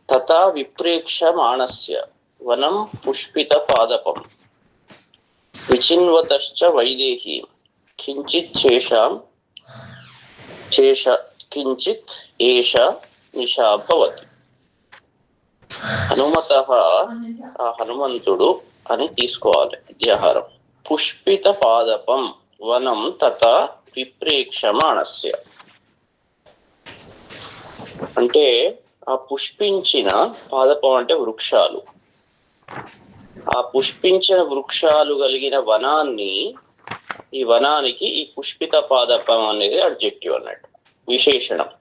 తథా విప్రేక్షమాణస్య వనం పుష్పిత పాదపం విచిన్వతశ్చ వైదేహీ కించిత్ కించిత్ ఏష నిశా భవతి. హనుమతః ఆ హనుమంతుడు అని తీసుకోవాలి అధ్యాహారం. పుష్పిత పాదపం వనం తథా విప్రేక్షమాణస్య అంటే ఆ పుష్పించిన పాదపం అంటే వృక్షాలు, ఆ పుష్పించిన వృక్షాలు కలిగిన వనాన్ని, ఈ వనానికి ఈ పుష్పిత పాదపం అనేది అడ్జెక్టివ్ అన్నట్టు, విశేషణం.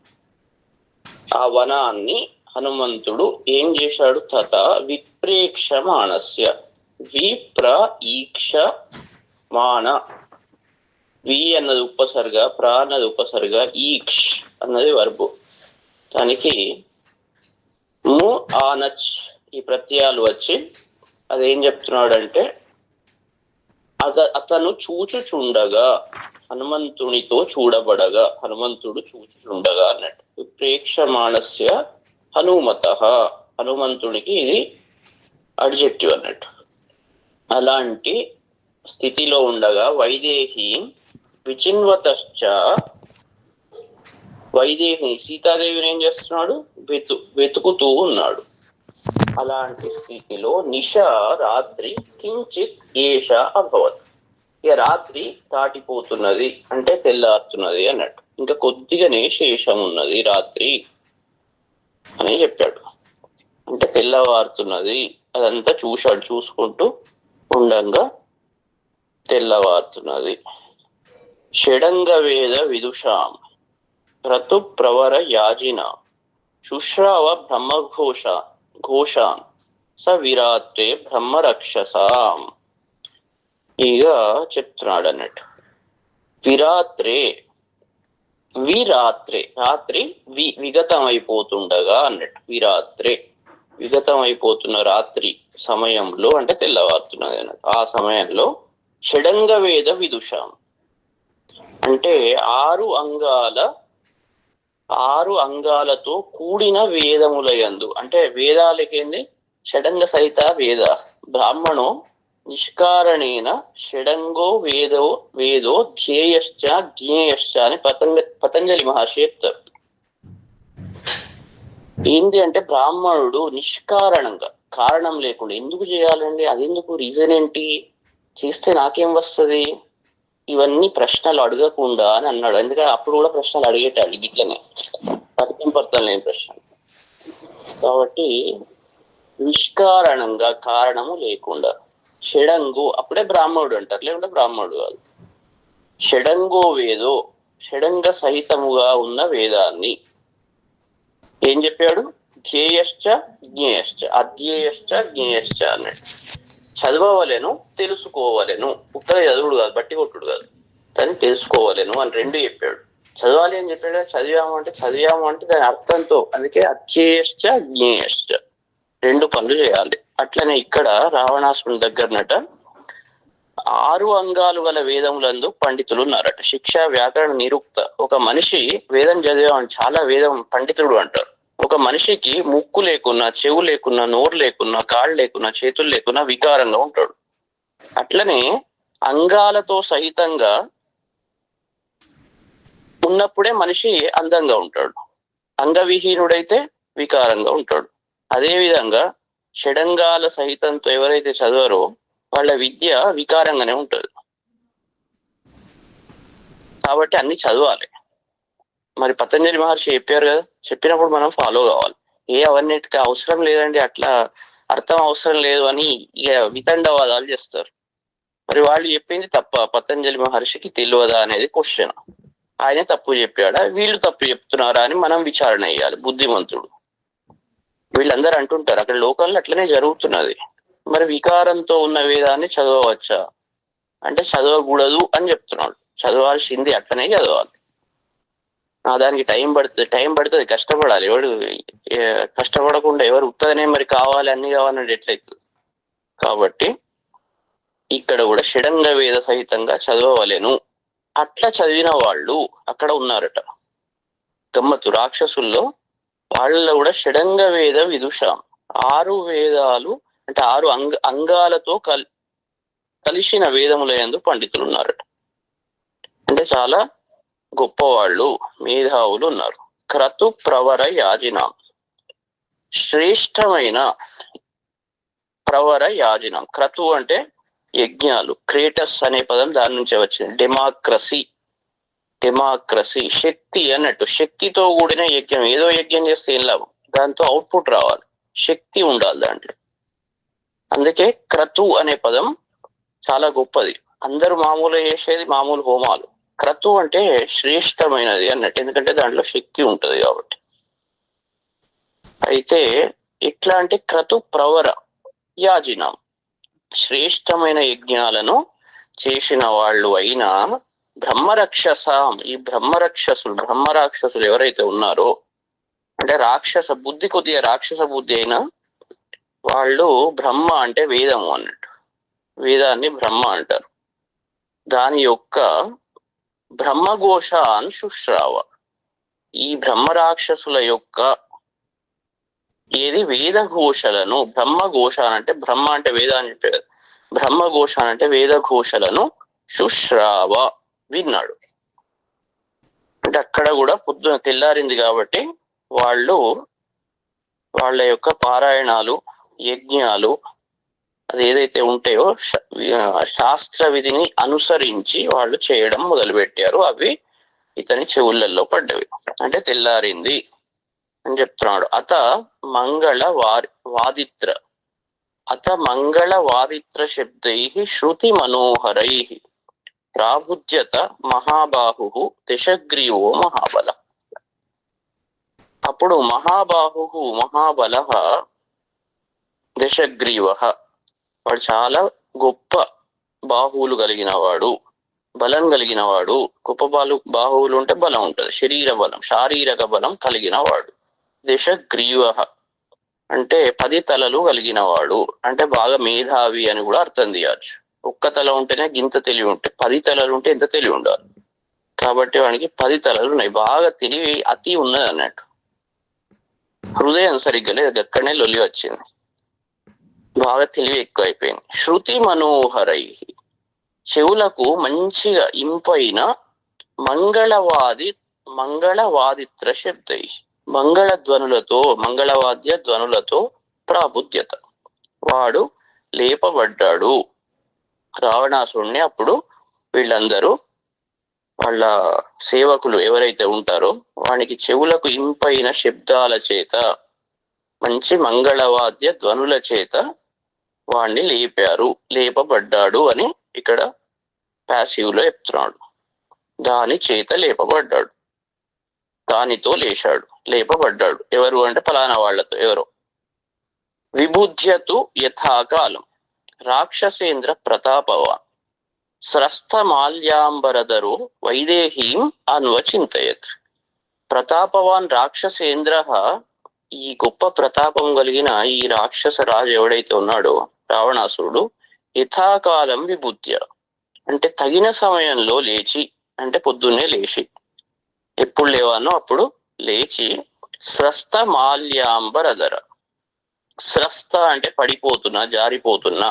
ఆ వనాన్ని హనుమంతుడు ఏం చేశాడు? తథ విప్రేక్షమాణస్య, విప్ర ఈక్ష మాణ, వి అన్నది ఉపసర్గ, ప్ర అన్నది ఉపసర్గ, ఈక్ష్ అన్నది వర్బు. దానికి ము ఆనచ్ ఈ ప్రత్యయాలు వచ్చి అదేం చెప్తున్నాడంటే అతను చూచుచుండగా, హనుమంతునితో చూడబడగా, హనుమంతుడు చూచుచుండగా అన్నట్టు. విప్రేక్షమాణస్య హనుమతః, హనుమంతుడికి ఇది అడ్జెక్టివ్ అన్నట్టు. అలాంటి స్థితిలో ఉండగా వైదేహి విచిన్వతశ్చ, వైదేహి సీతాదేవిని ఏం చేస్తున్నాడు? వెతుకుతూ ఉన్నాడు. అలాంటి స్థితిలో నిశ రాత్రి కించిత్ ఏష అభవత్, ఇక రాత్రి దాటిపోతున్నది అంటే తెల్లారుతున్నది అన్నట్టు, ఇంకా కొద్దిగానే శేషం ఉన్నది రాత్రి అని చెప్పాడు. అంటే తెల్లవారుతున్నది, అదంతా చూశాడు, చూసుకుంటూ ఉండంగా తెల్లవారుతున్నది. షడంగ వేద విదుషాం రతు ప్రవర యాజిన శుశ్రావ ఘోషాన్ స విరాత్రే బ్రహ్మరక్షసాం. ఇక చెప్తున్నాడు అన్నట్టు. విరాత్రే, విరాత్రే రాత్రి విగతం అయిపోతుండగా అన్నట్టు. విరాత్రే విగతం అయిపోతున్న రాత్రి సమయంలో అంటే తెల్లవారుతున్నది అన్నట్టు. ఆ సమయంలో షడంగ వేద విదుషాం అంటే ఆరు అంగాలతో కూడిన వేదములయందు, అంటే వేదాలకేంది షడంగ సహిత వేద. బ్రాహ్మణో నిష్కారణేన షడంగో వేదో ధ్యేయశ్చ జ్ఞేయశ్చ అని పతంజలి మహర్షి చెప్తారు. ఏంటి అంటే బ్రాహ్మణుడు నిష్కారణంగా, కారణం లేకుండా ఎందుకు చేయాలండి, అదెందుకు, రీజన్ ఏంటి, చేస్తే నాకేం వస్తుంది, ఇవన్నీ ప్రశ్నలు అడగకుండా అని అన్నాడు. ఎందుకంటే అప్పుడు కూడా ప్రశ్నలు అడిగేటాడు గిట్లనే, పర్థం లేని ప్రశ్నలు. కాబట్టి నిష్కారణంగా, కారణము లేకుండా. షడంగు అప్పుడే బ్రాహ్మణుడు అంటారు, లేకుంటే బ్రాహ్మణుడు కాదు. షడంగో వేదో, షడంగ సహితముగా ఉన్న వేదాన్ని ఏం చెప్పాడు? ధ్యేయశ్చ జ్ఞేయశ్చ, అధ్యేయశ్చ జ్ఞేయశ్చ అన్నాడు. చదవవలెను, తెలుసుకోవలెను. ఉత్తర చదువుడు కాదు, బట్టి కొట్టుడు కాదు, దాన్ని తెలుసుకోవలెను అని రెండు చెప్పాడు. చదవాలి అని చెప్పాడు, చదివాము అంటే దాని అర్థంతో, అందుకే అధ్యేయశ్చ జ్ఞేయశ్చ రెండు పనులు చేయాలి. అట్లనే ఇక్కడ రావణాసురుని దగ్గరనట 6 అంగాలు గల వేదములందు పండితులు ఉన్నారట. శిక్ష, వ్యాకరణ, నిరుక్త. ఒక మనిషి వేదం చదివామని చాలా వేదం పండితుడు అంటారు. ఒక మనిషికి ముక్కు లేకున్నా, చెవు లేకున్నా, నోరు లేకున్నా, కాళ్ళు లేకున్నా, చేతులు లేకున్నా వికారంగా ఉంటాడు. అట్లనే అంగాలతో సహితంగా ఉన్నప్పుడే మనిషి అందంగా ఉంటాడు. అంగవిహీనుడైతే వికారంగా ఉంటాడు. అదే విధంగా షడంగాల సహితంతో ఎవరైతే చదవరో వాళ్ళ విద్య వికారంగానే ఉంటుంది. కాబట్టి అన్ని చదవాలి. మరి పతంజలి మహర్షి చెప్పారు కదా, చెప్పినప్పుడు మనం ఫాలో కావాలి. అవన్నిటికీ అవసరం లేదండి, అట్లా అర్థం అవసరం లేదు అని ఇక వితండవాదాలు చేస్తారు. మరి వాళ్ళు చెప్పింది తప్ప, పతంజలి మహర్షికి తెలియదా అనేది క్వశ్చన్. ఆయన తప్పు చెప్పాడా, వీళ్ళు తప్పు చెప్తున్నారా అని మనం విచారణ చేయాలి. బుద్ధిమంతుడు. వీళ్ళందరూ అంటుంటారు అక్కడ లోకంలో అట్లనే జరుగుతున్నది. మరి వికారంతో ఉన్న వేదాన్ని చదవవచ్చా అంటే చదవకూడదు అని చెప్తున్నాడు. చదవాల్సింది అట్లనే చదవాలి. దానికి టైం పడుతుంది, కష్టపడాలి. ఎవడు కష్టపడకుండా ఎవరు ఉత్తదనే మరి కావాలి అన్ని కావాలంటే ఎట్లయితుంది. కాబట్టి ఇక్కడ కూడా షడంగ వేద సహితంగా చదవలేను. అట్లా చదివిన వాళ్ళు అక్కడ ఉన్నారట. గమ్మత్తు, రాక్షసుల్లో వాళ్ళలో కూడా షడంగ వేద విదుషాం, 6 వేదాలు అంటే 6 అంగాలతో కలిసిన వేదములందు పండితులు ఉన్నారట. అంటే చాలా గొప్పవాళ్ళు, మేధావులు ఉన్నారు. క్రతు ప్రవర యాజినాం, శ్రేష్టమైన ప్రవర యాజినాం. క్రతు అంటే యజ్ఞాలు, క్రేటస్ అనే పదం దాని నుంచే వచ్చింది. డెమాక్రసీ శక్తి అన్నట్టు, శక్తితో కూడిన యజ్ఞం. ఏదో యజ్ఞం చేస్తే ఏం లాభం, దాంతో అవుట్పుట్ రావాలి, శక్తి ఉండాలి దాంట్లో. అందుకే క్రతు అనే పదం చాలా గొప్పది. అందరూ మామూలు చేసేది మామూలు హోమాలు, క్రతు అంటే శ్రేష్టమైనది అన్నట్టు, ఎందుకంటే దాంట్లో శక్తి ఉంటది కాబట్టి. అయితే ఎట్లా అంటే క్రతు ప్రవర యాజినాం, శ్రేష్టమైన యజ్ఞాలను చేసిన వాళ్ళు అయినా బ్రహ్మరక్షసాం, ఈ బ్రహ్మరాక్షసులు ఎవరైతే ఉన్నారో, అంటే రాక్షస బుద్ధి, కొద్దిగా రాక్షస బుద్ధి అయినా వాళ్ళు, బ్రహ్మ అంటే వేదము అన్నట్టు, వేదాన్ని బ్రహ్మ అంటారు. దాని యొక్క బ్రహ్మఘోషాన్ శుశ్రావ, ఈ బ్రహ్మరాక్షసుల యొక్క ఏది వేదఘోషలను, బ్రహ్మఘోష అంటే బ్రహ్మ అంటే వేద అని చెప్పారు, బ్రహ్మఘోష అంటే వేదఘోషలను శుశ్రావ విన్నాడు. అంటే అక్కడ కూడా పొద్దున తెల్లారింది కాబట్టి వాళ్ళ యొక్క పారాయణాలు, యజ్ఞాలు అది ఏదైతే ఉంటాయో శాస్త్ర విధిని అనుసరించి వాళ్ళు చేయడం మొదలుపెట్టారు. అవి ఇతని చెవులలో పడ్డవి. అంటే తెల్లారింది అని చెప్తున్నాడు. అత మంగళ వాదిత్ర శబ్దై శృతి మనోహరై ప్రాబుధ్యత మహాబాహు దశగ్రీవో మహాబల. అప్పుడు మహాబల దశగ్రీవ, వాడు చాలా గొప్ప బాహువులు కలిగిన వాడు, బలం కలిగిన వాడు. గొప్ప బాహువులు ఉంటే బలం ఉంటది, శారీరక బలం కలిగిన వాడు. దశగ్రీవ అంటే 10 తలలు కలిగిన వాడు, అంటే బాగా మేధావి అని కూడా అర్థం తీయచ్చు. ఒక్క తల ఉంటేనే గింత తెలివి ఉంటే 10 తలలు ఉంటే ఎంత తెలివి ఉండాలి. కాబట్టి వానికి 10 తలలు ఉన్నాయి, బాగా తెలివి అతి ఉన్నది అన్నట్టు. హృదయం సరిగ్గా లేదు, ఎక్కడనే లొల్లి వచ్చింది, బాగా తెలివి ఎక్కువ అయిపోయింది. శృతి మనోహరై, చెవులకు మంచిగా ఇంపైన మంగళవాదిత్ర శబ్దై, మంగళవాద్య ధ్వనులతో ప్రాబుధ్యత, వాడు లేపబడ్డాడు. రావణాసురుణ్ణి అప్పుడు వీళ్ళందరూ వాళ్ళ సేవకులు ఎవరైతే ఉంటారో వానికి చెవులకు ఇంపైన శబ్దాల చేత, మంచి మంగళవాద్య ధ్వనుల చేత వాణ్ణి లేపబడ్డాడు అని ఇక్కడ ప్యాసివ్ లో చెప్తున్నాడు. దాని చేత లేపబడ్డాడు, దానితో లేపబడ్డాడు. ఎవరు అంటే ఫలానా వాళ్లతో, ఎవరో. విబుధ్యతు యథాకాలం రాక్షసేంద్ర ప్రతాపవాన్ స్రస్తమాల్యాంబరధరో వైదేహీం అన్వచింతయత్. ప్రతాపవాన్ రాక్షసేంద్ర, ఈ గొప్ప ప్రతాపం కలిగిన ఈ రాక్షస రాజు ఎవడైతే ఉన్నాడో రావణాసురుడు, యథాకాలం విబుధ్య అంటే తగిన సమయంలో లేచి, అంటే పొద్దున్నే లేచి, ఎప్పుడు లేవానో అప్పుడు లేచి, స్రస్త మాల్యాంబరధర, స్రస్త అంటే పడిపోతున్నా, జారిపోతున్నా,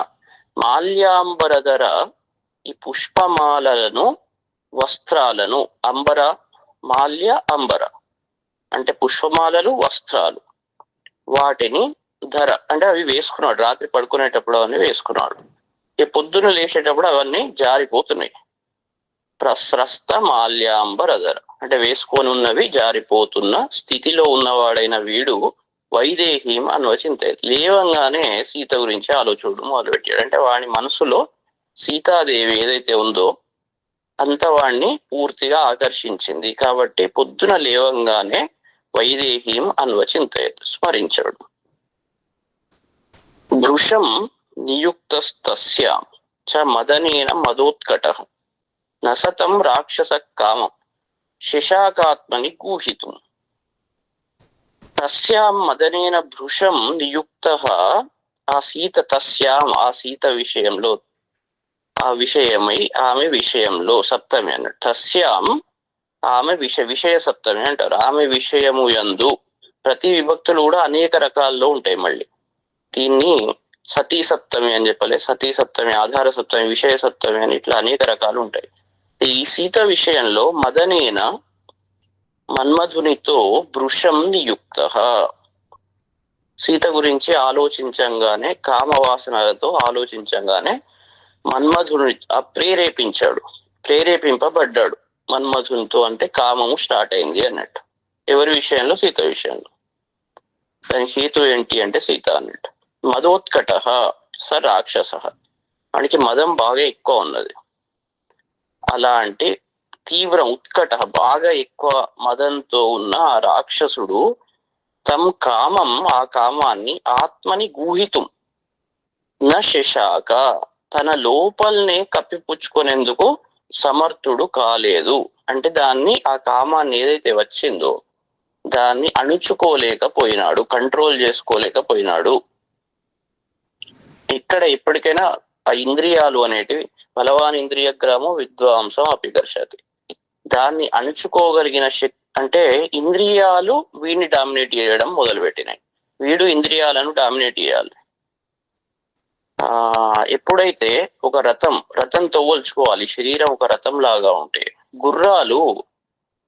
మాల్యాంబరధర ఈ పుష్పమాలను, వస్త్రాలను, మాల్య అంబర అంటే పుష్పమాలలు, వస్త్రాలు, వాటిని ధర అంటే అవి వేసుకున్నాడు. రాత్రి పడుకునేటప్పుడు అవన్నీ వేసుకున్నాడు. ఈ పొద్దున లేచేటప్పుడు అవన్నీ జారిపోతున్నాయి. ప్రస్రస్త మాల్యాంబరధర అంటే వేసుకొని ఉన్నవి జారిపోతున్న స్థితిలో ఉన్నవాడైన వీడు వైదేహీం అన్వచింత, లేవంగానే సీత గురించి ఆలోచన మొదలుపెట్టాడు. అంటే వాడి మనసులో సీతాదేవి ఏదైతే ఉందో అంత వాణ్ణి పూర్తిగా ఆకర్షించింది. కాబట్టి పొద్దున లేవంగానే వైదేహీం అన్వచింత స్మరించాడు. భృశం నియుక్తస్తస్యాం చ మదనేన మదోత్కటః నసతం రాక్షస కామం శశాకాత్మని గూహితుం. తస్యాం మదనేన భృశం నియుక్తః, ఆ సీత విషయంలో, ఆమె విషయంలో సప్తమి అన్నట్టు. తస్యాం ఆమె విషయ సప్తమి అంటారు. ఆమె విషయము యందు ప్రతి విభక్తులు కూడా అనేక రకాల్లో ఉంటాయి. మళ్ళీ దీన్ని సతీ సప్తమి అని చెప్పలే, సతీ సప్తమి, ఆధార సప్తమి, విషయ సప్తమి అని ఇట్లా అనేక రకాలు ఉంటాయి. ఈ సీత విషయంలో మదనేన మన్మధునితో భృశం నియుక్త, సీత గురించి ఆలోచించంగానే, కామవాసనలతో ఆలోచించంగానే మన్మధుని ప్రేరేపించాడు, ప్రేరేపింపబడ్డాడు. మన్మధునితో అంటే కామము స్టార్ట్ అయింది అన్నట్టు. ఎవరి విషయంలో? సీత విషయంలో. దానికి హేతు ఏంటి అంటే సీత అన్నట్టు. మదోత్కట స రాక్షస, వానికి మదం బాగా ఎక్కువ ఉన్నది. అలాంటి తీవ్ర ఉత్కట, బాగా ఎక్కువ మదంతో ఉన్న ఆ రాక్షసుడు తం కామం, ఆ కామాన్ని ఆత్మని గూహితం న శశాక, తన లోపలనే కప్పిపుచ్చుకునేందుకు సమర్థుడు కాలేదు. అంటే దాన్ని, ఆ కామాన్ని ఏదైతే వచ్చిందో దాన్ని అణుచుకోలేకపోయినాడు, కంట్రోల్ చేసుకోలేకపోయినాడు. ఇక్కడ ఎప్పటికైనా ఆ ఇంద్రియాలు అనేటివి బలవాన్ ఇంద్రియ గ్రామం విద్వాంసం అపికర్షతి, దాన్ని అణుచుకోగలిగిన శక్తి అంటే ఇంద్రియాలు వీడిని డామినేట్ చేయడం మొదలుపెట్టినాయి. వీడు ఇంద్రియాలను డామినేట్ చేయాలి. ఎప్పుడైతే ఒక రథంతో పోల్చుకోవాలి, శరీరం ఒక రథం లాగా ఉంటే గుర్రాలు,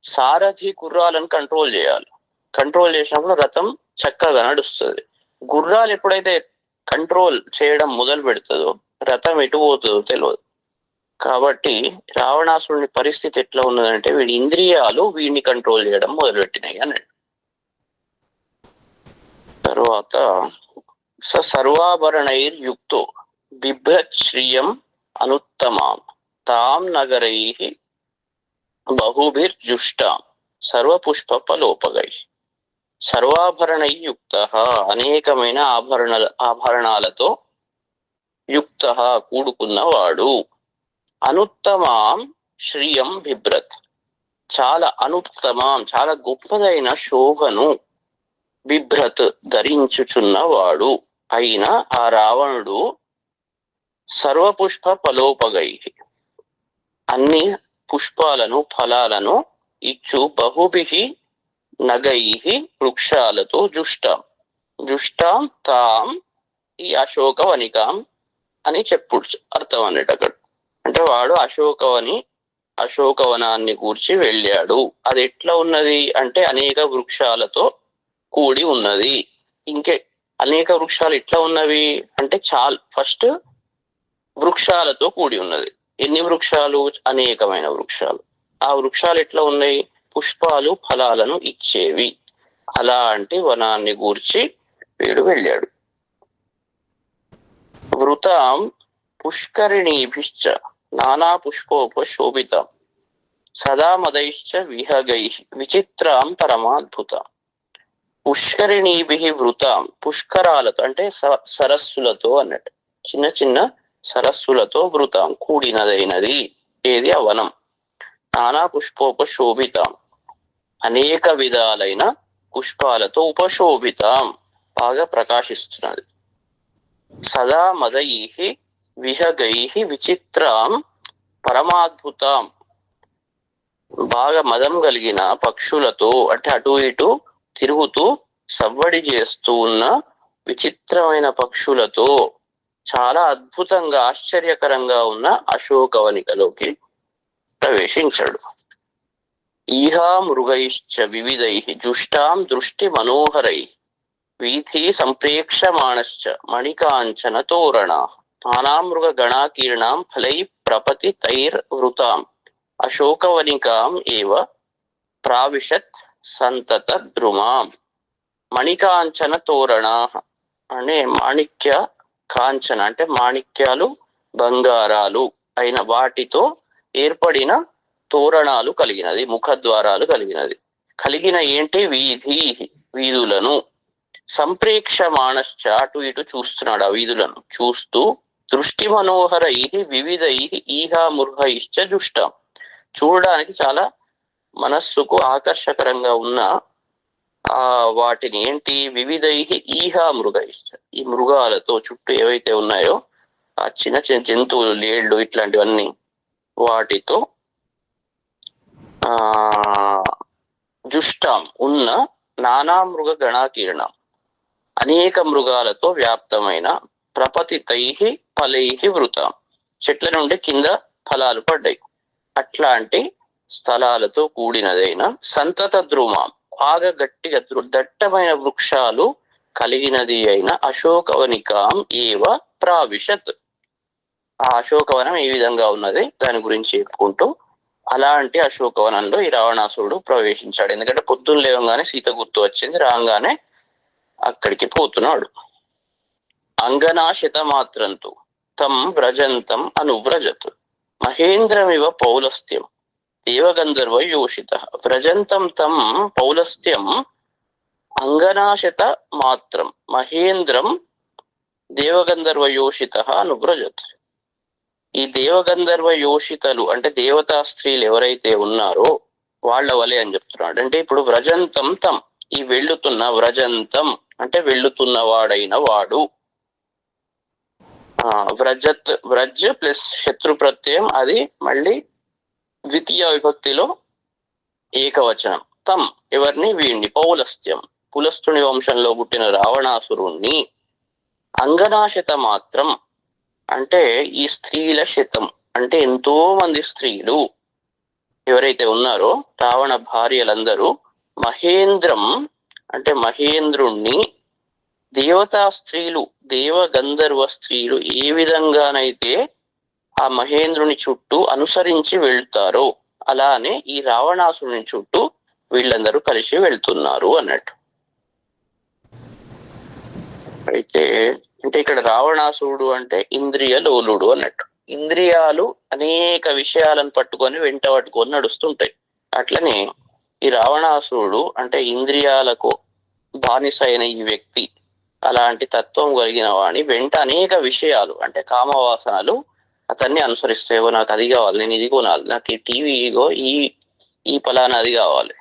సారథి గుర్రాలను కంట్రోల్ చేయాలి. కంట్రోల్ చేసినప్పుడు రథం చక్కగా నడుస్తుంది. గుర్రాలు ఎప్పుడైతే కంట్రోల్ చేయడం మొదలు పెడుతుందో రథం ఎటు పోతుందో తెలియదు. కాబట్టి రావణాసురుని పరిస్థితి ఎట్లా ఉన్నదంటే వీడి ఇంద్రియాలు వీడిని కంట్రోల్ చేయడం మొదలుపెట్టినాయి అన్నాడు. తర్వాత సర్వాభరణైర్యుక్తో బిభ్రత్ శ్రియం అనుత్తమాం తాం నగరై బహుభిర్జుష్టాం సర్వపుష్పలోపగై. సర్వాభరణయుక్త, అనేకమైన ఆభరణాలతో యుక్త, కూడుకున్నవాడు. అనుత్తమాం శ్రియం బిభ్రత్, చాలా అనుత్తమాం, చాలా గొప్పదైన శోభను బిభ్రత్ ధరించుచున్నవాడు అయిన ఆ రావణుడు సర్వపుష్ప ఫలోపగై, అన్ని పుష్పాలను ఫలాలను ఇచ్చు బహుభిహి నగై వృక్షాలతో జుష్టాం తాం ఈ అశోకవనికాం అని చెప్పుడు అర్థం అన్నట్టు. అక్కడ అంటే వాడు అశోకవనాన్ని కూర్చి వెళ్ళాడు. అది ఎట్లా ఉన్నది అంటే అనేక వృక్షాలతో కూడి ఉన్నది. ఇంకే అనేక వృక్షాలు ఎట్లా ఉన్నవి అంటే ఫస్ట్ వృక్షాలతో కూడి ఉన్నది. ఎన్ని వృక్షాలు? అనేకమైన వృక్షాలు. ఆ వృక్షాలు ఎట్లా ఉన్నాయి? పుష్పాలు ఫలాలను ఇచ్చేవి. అలాంటి వనాన్ని గూర్చి వీడు వెళ్ళాడు. వృతాం పుష్కరిణీభిశ్చ నానా పుష్పోపశోభితాం సదా మదైశ్చ విహగై విచిత్రాం పరమాద్భుతాం. పుష్కరిణీభి వృతాం, పుష్కరాలతో అంటే సరస్సులతో అన్నట్టు, చిన్న చిన్న సరస్సులతో వృతాం కూడినదైనది. ఏది? ఆ వనం. నానా పుష్పోపశోభితాం, అనేక విధాలైన పుష్పాలతో ఉపశోభితాం, బాగా ప్రకాశిస్తున్నది. సదా మదై విహగై విచిత్రాం పరమాద్భుతాం, బాగా మదం కలిగిన పక్షులతో అంటే అటు ఇటు తిరుగుతూ సవ్వడి చేస్తూ ఉన్న విచిత్రమైన పక్షులతో చాలా అద్భుతంగా ఆశ్చర్యకరంగా ఉన్న అశోకవనికలోకి ప్రవేశించాడు. ఈహా మృగైశ్చ వివిధై జుష్టాం దృష్టి మనోహరై వీథి సంప్రేక్షమాణశ్చ మణికాంచన తోరణా నానామృగ గణాకీర్ణాం ఫలై ప్రపతి తైర్వృతాం అశోకవనికాం ఏవ ప్రావిశత్ సంతత ద్రుమాం. మణికాంచన తోరణా అనే మాణిక్య కాంచన అంటే మాణిక్యాలు, బంగారాలు అయిన వాటితో ఏర్పడిన తోరణాలు కలిగినది, ముఖద్వారాలు కలిగిన ఏంటి? వీధులను. సంప్రేక్షమాణశ్చ, అటు ఇటు చూస్తున్నాడు, ఆ వీధులను చూస్తూ. దృష్టి మనోహరై వివిధై ఈహా మృగైశ్చ జుష్టాం, చూడడానికి చాలా మనస్సుకు ఆకర్షకరంగా ఉన్న వాటిని ఏంటి? వివిధై ఈహా మృగైశ్చ, ఈ మృగాలతో చుట్టూ ఏవైతే ఉన్నాయో ఆ చిన్న చిన్న జంతువులు, లేళ్లు ఇట్లాంటివన్నీ, వాటితో జుష్టాం ఉన్న నానా మృగ గణాకీర్ణం, అనేక మృగాలతో వ్యాప్తమైన ప్రపతితై ఫలై వృతం, చెట్ల నుండి కింద ఫలాలు పడ్డాయి అట్లాంటి స్థలాలతో కూడినదైన సంతత ద్రుమం, బాగా గట్టిగా దట్టమైన వృక్షాలు కలిగినది అయిన అశోకవనికాం ఏవ ప్రావిశత్. ఆ అశోకవనం ఏ విధంగా ఉన్నది దాని గురించి చెప్పుకుంటూ అలాంటి అశోకవనంలో ఈ రావణాసురుడు ప్రవేశించాడు. ఎందుకంటే పొద్దున్న లేవగానే సీత గుర్తు వచ్చింది, రాగానే అక్కడికి పోతున్నాడు. అంగనాశిత మాత్రంతు తం వ్రజంతం అనువ్రజత్, మహేంద్రమివ పౌలస్త్యం దేవగంధర్వ యోషిత. వ్రజంతం తం పౌలస్త్యం అంగనాశత మాత్రం మహేంద్రం దేవగంధర్వ యోషిత అనువ్రజత్. ఈ దేవగంధర్వ యోషితలు అంటే దేవతా స్త్రీలు ఎవరైతే ఉన్నారో వాళ్ళ వలె అని చెప్తున్నాడు. అంటే ఇప్పుడు వ్రజంతం తం, ఈ వెళ్ళుతున్న వ్రజంతం అంటే వెళ్ళుతున్న వాడైన వాడు. వ్రజత్, వ్రజ్ ప్లస్ శత్రు ప్రత్యయం, అది మళ్ళీ ద్వితీయ విభక్తిలో ఏకవచనం. తం ఎవరిని, వీడిని, పౌలస్త్యం పులస్తుని వంశంలో పుట్టిన రావణాసురుణ్ణి, అంగనాశత మాత్రం అంటే ఈ స్త్రీల శతం అంటే ఎంతో మంది స్త్రీలు ఎవరైతే ఉన్నారో రావణ భార్యలందరూ, మహేంద్రం అంటే మహేంద్రుణ్ణి, దేవతా స్త్రీలు దేవ గంధర్వ స్త్రీలు ఏ విధంగానైతే ఆ మహేంద్రుని చుట్టూ అనుసరించి వెళ్తారో అలానే ఈ రావణాసురుని చుట్టూ వీళ్ళందరూ కలిసి వెళ్తున్నారు అన్నట్టు. అయితే అంటే ఇక్కడ రావణాసురుడు అంటే ఇంద్రియ లోలుడు అన్నట్టు. ఇంద్రియాలు అనేక విషయాలను పట్టుకొని వెంట పట్టుకొని నడుస్తుంటాయి. అట్లనే ఈ రావణాసురుడు అంటే ఇంద్రియాలకు బానిస అయిన ఈ వ్యక్తి, అలాంటి తత్వం కలిగిన వాణి వెంట అనేక విషయాలు అంటే కామవాసనలు అతన్ని అనుసరిస్తాయేవో, నాకు అది కావాలి, నేను ఇది కొనాలి, నాకు ఈ టీవీ ఇగో ఈ పలానా అది కావాలి,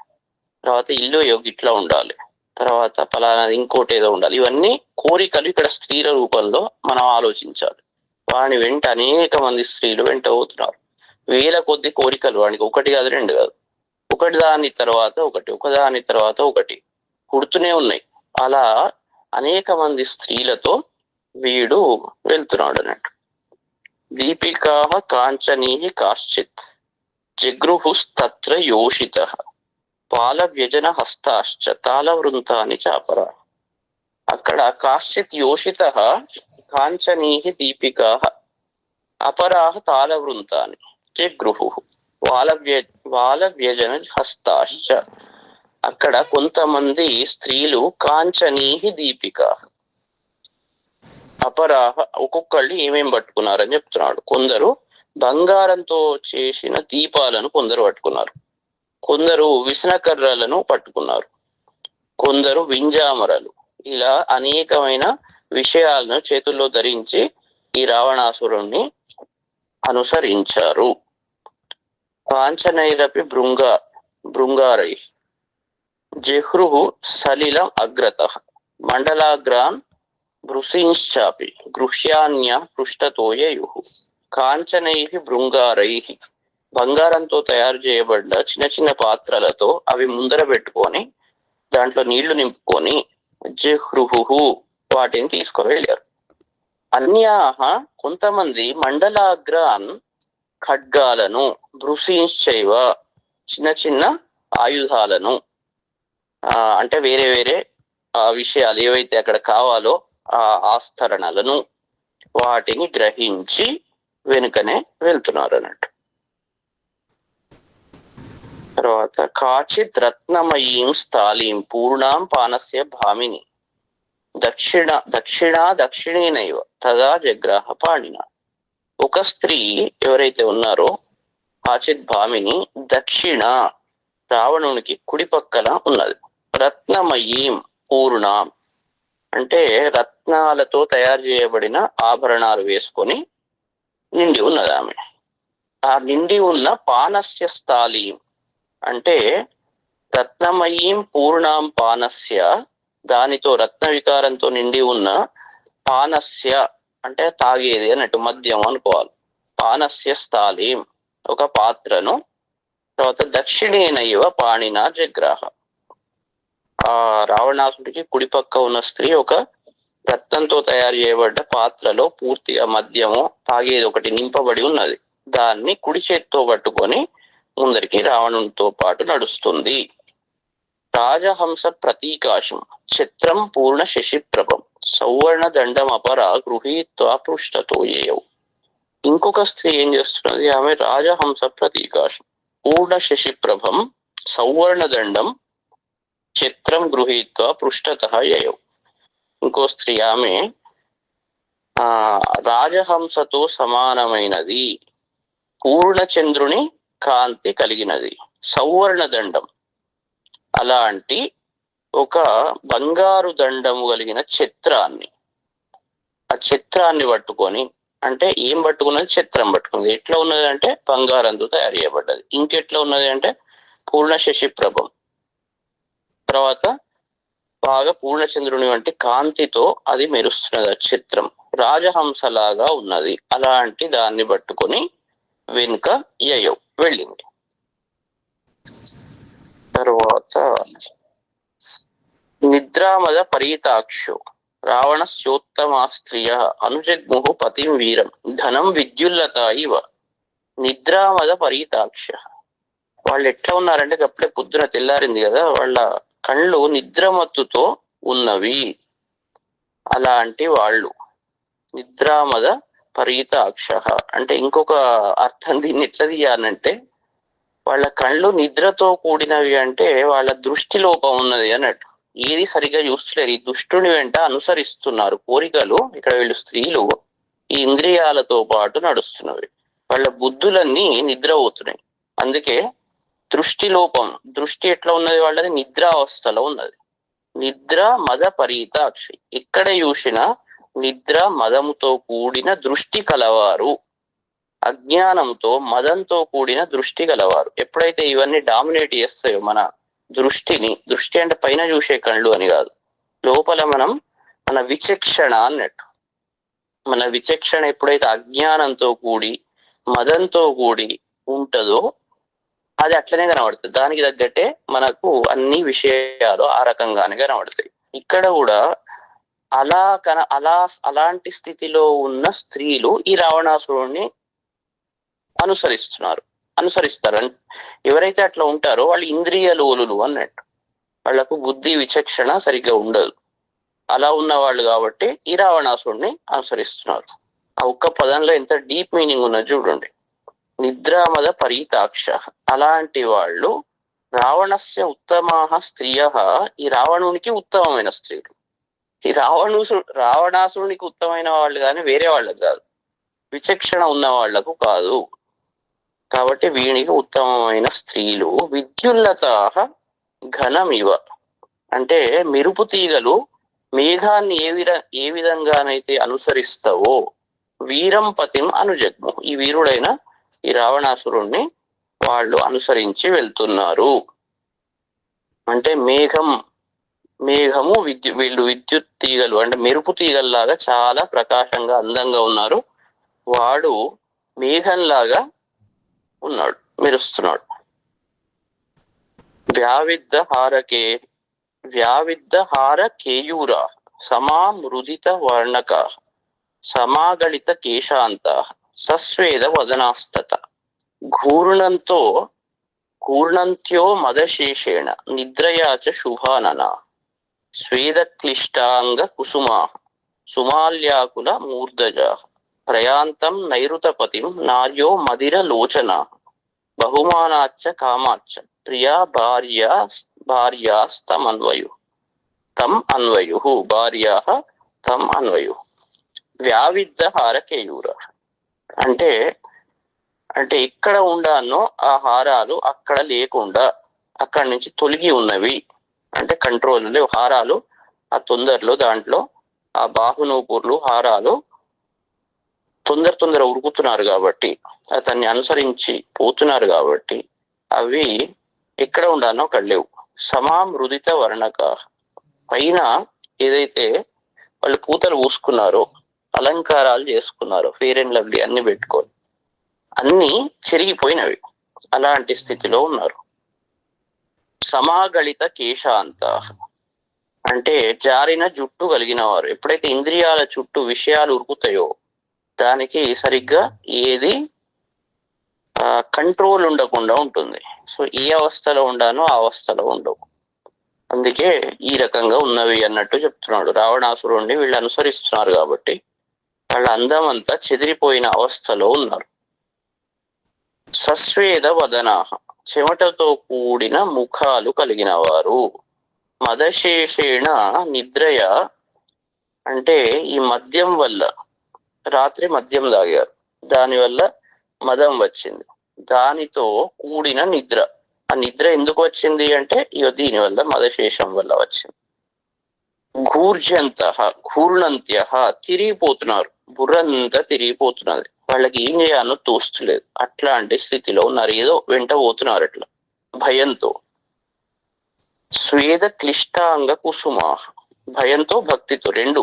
తర్వాత ఇల్లు ఇట్లా ఉండాలి, తర్వాత పలానా ఇంకోటి ఏదో ఉండాలి. ఇవన్నీ కోరికలు ఇక్కడ స్త్రీల రూపంలో మనం ఆలోచించాలి. వాని వెంట అనేక మంది స్త్రీలు వెంట పోతున్నారు. వేల కొద్ది కోరికలు వానికి, ఒకటి కాదు రెండు కాదు, ఒకటి దాని తర్వాత ఒకటి, ఒకదాని తర్వాత ఒకటి పుడుతూనే ఉన్నాయి. అలా అనేక మంది స్త్రీలతో వీడు వెళ్తున్నాడు అన్నట్టు. దీపికా కాంచనీ కాశ్చిత్ జగృహుస్తత్ర యోషిత పాల వ్యజన హస్తాశ్చ తాళ వృంతాని చాపర. అక్కడ కాశ్చిత్ యోషిత కాంచనీ దీపికా అపరాహ తాళ వృంతాని జగృహు వాల వ్యజన హస్తాశ్చ. అక్కడ కొంతమంది స్త్రీలు కాంచనీ దీపికా అపరాహ, ఒక్కొక్కళ్ళు ఏమేం పట్టుకున్నారని చెప్తున్నాడు. కొందరు బంగారంతో చేసిన దీపాలను కొందరు పట్టుకున్నారు, కొందరు విసనకర్రలను పట్టుకున్నారు, కొందరు వింజామరలు, ఇలా అనేకమైన విషయాలను చేతుల్లో ధరించి ఈ రావణాసురుణ్ణి అనుసరించారు. కాంచనైరపి భృంగారై జహ్రుహు సలిలం అగ్రత మండలాగ్రాన్ భృశింశ్చాపి గృహ్యాన్య పృష్ఠతోయయుః. కాంచనై భృంగారై, బంగారంతో తయారు చేయబడ్డ చిన్న చిన్న పాత్రలతో అవి ముందర పెట్టుకొని దాంట్లో నీళ్లు నింపుకొని జహ్రుహు వాటిని తీసుకువెళ్ళారు. అన్యాహ కొంతమంది మండలాగ్రాన్ ఖడ్గాలను, భృశింశ్చైవ చిన్న చిన్న ఆయుధాలను, అంటే వేరే వేరే విషయాలు ఏవైతే అక్కడ కావాలో ఆ ఆస్తరణలను వాటిని గ్రహించి వెనుకనే వెళ్తున్నారు అన్నట్టు. తర్వాత కాచిత్ రత్నమయీం స్థాళీం పూర్ణాం పానస్య భామిని దక్షిణీనైవ తదా జగ్రాహ పాణిన. ఒక స్త్రీ ఎవరైతే ఉన్నారో కాచిత్ భామిని దక్షిణ రావణునికి కుడి పక్కన ఉన్నది. రత్నమయీం పూర్ణాం అంటే రత్నాలతో తయారు చేయబడిన ఆభరణాలు వేసుకొని నిండి ఉన్నది ఆమె. ఆ నిండి ఉన్న పానస్య స్థాళీం అంటే రత్నమయీం పూర్ణాం పానస్య, దానితో రత్న వికారంతో నిండి ఉన్న పానస్య అంటే తాగేది అన్నట్టు, మద్యం అనుకోవాలి. పానస్య స్థాళీం ఒక పాత్రను, తర్వాత దక్షిణేనైవ పాణిన జగ్రాహ ఆ రావణాసుడికి కుడి పక్క ఉన్న స్త్రీ ఒక రక్తంతో తయారు చేయబడ్డ పాత్రలో పూర్తిగా మద్యము తాగేది ఒకటి నింపబడి ఉన్నది. దాన్ని కుడి చేత్తో పట్టుకొని ముందరికి రావణునితో పాటు నడుస్తుంది. రాజహంస ప్రతీకాశం చిత్రం పూర్ణ శశిప్రభం సౌవర్ణ దండం అపర గృహీత్వా పృష్ఠతో ఏయవు. ఇంకొక స్త్రీ ఏం చేస్తున్నది? ఆమె రాజహంస ప్రతీకాశం పూర్ణ శశిప్రభం సౌవర్ణ దండం చిత్రం గృహీత్వా పృష్ఠత ఏయవు. ఇంకో స్త్రీ ఆమె రాజహంసతో సమానమైనది, పూర్ణచంద్రుని కాంతి కలిగినది, సౌవర్ణ దండం అలాంటి ఒక బంగారు దండము కలిగిన చిత్రాన్ని, ఆ చిత్రాన్ని పట్టుకొని, అంటే ఏం పట్టుకున్నది? చిత్రం పట్టుకున్నది. ఎట్లా ఉన్నది అంటే బంగారంతో తయారు చేయబడ్డది. ఇంకెట్లా ఉన్నది అంటే పూర్ణ శశిప్రభం, తర్వాత బాగా పూర్ణచంద్రుని వంటి కాంతితో అది మెరుస్తున్నది. ఆ చిత్రం రాజహంసలాగా ఉన్నది. అలాంటి దాన్ని పట్టుకొని వెనుక యయౌ వెళ్ళింది. తర్వాత నిద్రామద పరీతాక్షు రావణస్యోత్తమా స్త్రియ అనుజగ్ముహు పతిం వీరం ధనం విద్యుల్లత ఇవ. నిద్రామద పరీతాక్ష, వాళ్ళు ఎట్లా ఉన్నారంటే అప్పుడే పొద్దున తెల్లారింది కదా, వాళ్ళ కళ్ళు నిద్రమత్తుతో ఉన్నవి. అలాంటి వాళ్ళు నిద్రామద పరీతాక్ష అంటే ఇంకొక అర్థం దీన్ని ఎట్లా తీయాలంటే, వాళ్ళ కళ్ళు నిద్రతో కూడినవి అంటే వాళ్ళ దృష్టి లోపం ఉన్నది అన్నట్టు. ఏది సరిగ్గా చూస్తలేరు, ఈ దుష్టుని వెంట అనుసరిస్తున్నారు. కోరికలు ఇక్కడ వీళ్ళు స్త్రీలు ఈ ఇంద్రియాలతో పాటు నడుస్తున్నవి. వాళ్ళ బుద్ధులన్నీ నిద్రపోతున్నాయి. అందుకే దృష్టి లోపం. దృష్టి ఎట్లా ఉన్నది? వాళ్ళది నిద్రావస్థలో ఉన్నది. నిద్ర మద పరీతాక్షి, ఎక్కడ చూసినా నిద్ర మదముతో కూడిన దృష్టి కలవారు, అజ్ఞానంతో మదంతో కూడిన దృష్టి గలవారు. ఎప్పుడైతే ఇవన్నీ డామినేట్ చేస్తాయో మన దృష్టిని, దృష్టి అంటే పైన చూసే కళ్ళు అని కాదు, లోపల మన విచక్షణ అన్నట్టు, మన విచక్షణ ఎప్పుడైతే అజ్ఞానంతో కూడి మదంతో కూడి ఉంటుందో అది అట్లనే కనబడుతుంది. దానికి తగ్గట్టే మనకు అన్ని విషయాలు ఆ రకంగానే కనబడతాయి. ఇక్కడ కూడా అలాంటి స్థితిలో ఉన్న స్త్రీలు ఈ రావణాసురుణ్ణి అనుసరిస్తారు. ఎవరైతే అట్లా ఉంటారో వాళ్ళు ఇంద్రియ లోలులు అన్నట్టు, వాళ్లకు బుద్ధి విచక్షణ సరిగ్గా ఉండదు. అలా ఉన్న వాళ్ళు కాబట్టి ఈ రావణాసురుణ్ణి అనుసరిస్తున్నారు. ఆ ఒక్క పదంలో ఎంత డీప్ మీనింగ్ ఉన్నది చూడండి. నిద్రామద పరీతాక్ష, అలాంటి వాళ్ళు రావణస్య ఉత్తమాహ స్త్రియ, ఈ రావణునికి ఉత్తమమైన స్త్రీలు. ఈ రావణాసురునికి ఉత్తమైన వాళ్ళు కానీ వేరే వాళ్ళకు కాదు, విచక్షణ ఉన్న వాళ్లకు కాదు. కాబట్టి వీనికి ఉత్తమమైన స్త్రీలు. విద్యుల్లత ఘనమివ, అంటే మెరుపు తీగలు మేఘాన్ని ఏ విధంగానైతే అనుసరిస్తావో వీరం పతిం అనుజగ్ము, ఈ వీరుడైన ఈ రావణాసురుణ్ణి వాళ్ళు అనుసరించి వెళ్తున్నారు. అంటే మేఘము వీళ్ళు విద్యుత్ తీగలు అంటే మెరుపు తీగల్లాగా చాలా ప్రకాశంగా అందంగా ఉన్నారు. వాడు మేఘంలాగా ఉన్నాడు, మెరుస్తున్నాడు. వ్యావిద్ద హార కేయూరా సమామృదిత వర్ణక సమాగళిత కేశాంత సస్వేద వదనాస్తత ఘూర్ణంత్యో మదశేషేణ నిద్రయాచ శుభానన స్వేద క్లిష్టాంగ కుసుమా సుమాల్యాకుల మూర్ధజా ప్రయాంతం నైరుతపతిం నార్యో మదిర లోచన బహుమానాచ్చ కామాచ్చ ప్రియా భార్యాస్తమన్వయు తం అన్వయు. వ్యావిద్ద హార కేయూర అంటే ఎక్కడ ఉండానో ఆ హారాలు అక్కడ లేకుండా అక్కడి నుంచి తొలగి ఉన్నవి. అంటే కంట్రోల్ లేవు హారాలు, ఆ తొందరలో దాంట్లో ఆ బాహునూపుర్లు హారాలు తొందర ఉరుకుతున్నారు కాబట్టి, అతన్ని అనుసరించి పోతున్నారు కాబట్టి అవి ఎక్కడ ఉండానో అక్కడ లేవు. సమామృదిత వర్ణక, పైన ఏదైతే వాళ్ళు పూతలు పూసుకున్నారో, అలంకారాలు చేసుకున్నారో, ఫెయిర్ అండ్ లవ్లీ అన్ని పెట్టుకొని అన్ని చెరిగిపోయినవి, అలాంటి స్థితిలో ఉన్నారు. సమాగళిత కేశాంత, అంటే జారిన జుట్టు కలిగిన వారు. ఎప్పుడైతే ఇంద్రియాల చుట్టూ విషయాలు ఉరుకుతాయో దానికి సరిగ్గా ఏది కంట్రోల్ ఉండకుండా ఉంటుంది. సో ఏ అవస్థలో ఉండానో ఆ అవస్థలో ఉండవు. అందుకే ఈ రకంగా ఉన్నవి అన్నట్టు చెప్తున్నాడు. రావణాసురుణ్ణి వీళ్ళు అనుసరిస్తున్నారు కాబట్టి వాళ్ళ అందం అంతా చెదిరిపోయిన అవస్థలో ఉన్నారు. సస్వేద వదనాహ, చెమటతో కూడిన ముఖాలు కలిగిన వారు. మదశేషేణ నిద్రయ, అంటే ఈ మద్యం వల్ల, రాత్రి మద్యం తాగారు, దానివల్ల మదం వచ్చింది, దానితో కూడిన నిద్ర. ఆ నిద్ర ఎందుకు వచ్చింది అంటే దీని వల్ల, మదశేషం వల్ల వచ్చింది. ఘూర్జంత, ఘూర్ణంత్య, తిరిగిపోతున్నారు, బుర్రంతా తిరిగిపోతున్నది, వాళ్ళకి ఏం చేయాలో తోస్తలేదు, అట్లాంటి స్థితిలో ఉన్నారు, ఏదో వెంట పోతున్నారు అట్లా భయంతో. స్వేద క్లిష్టాంగ కుసుమా, భయంతో భక్తితో రెండు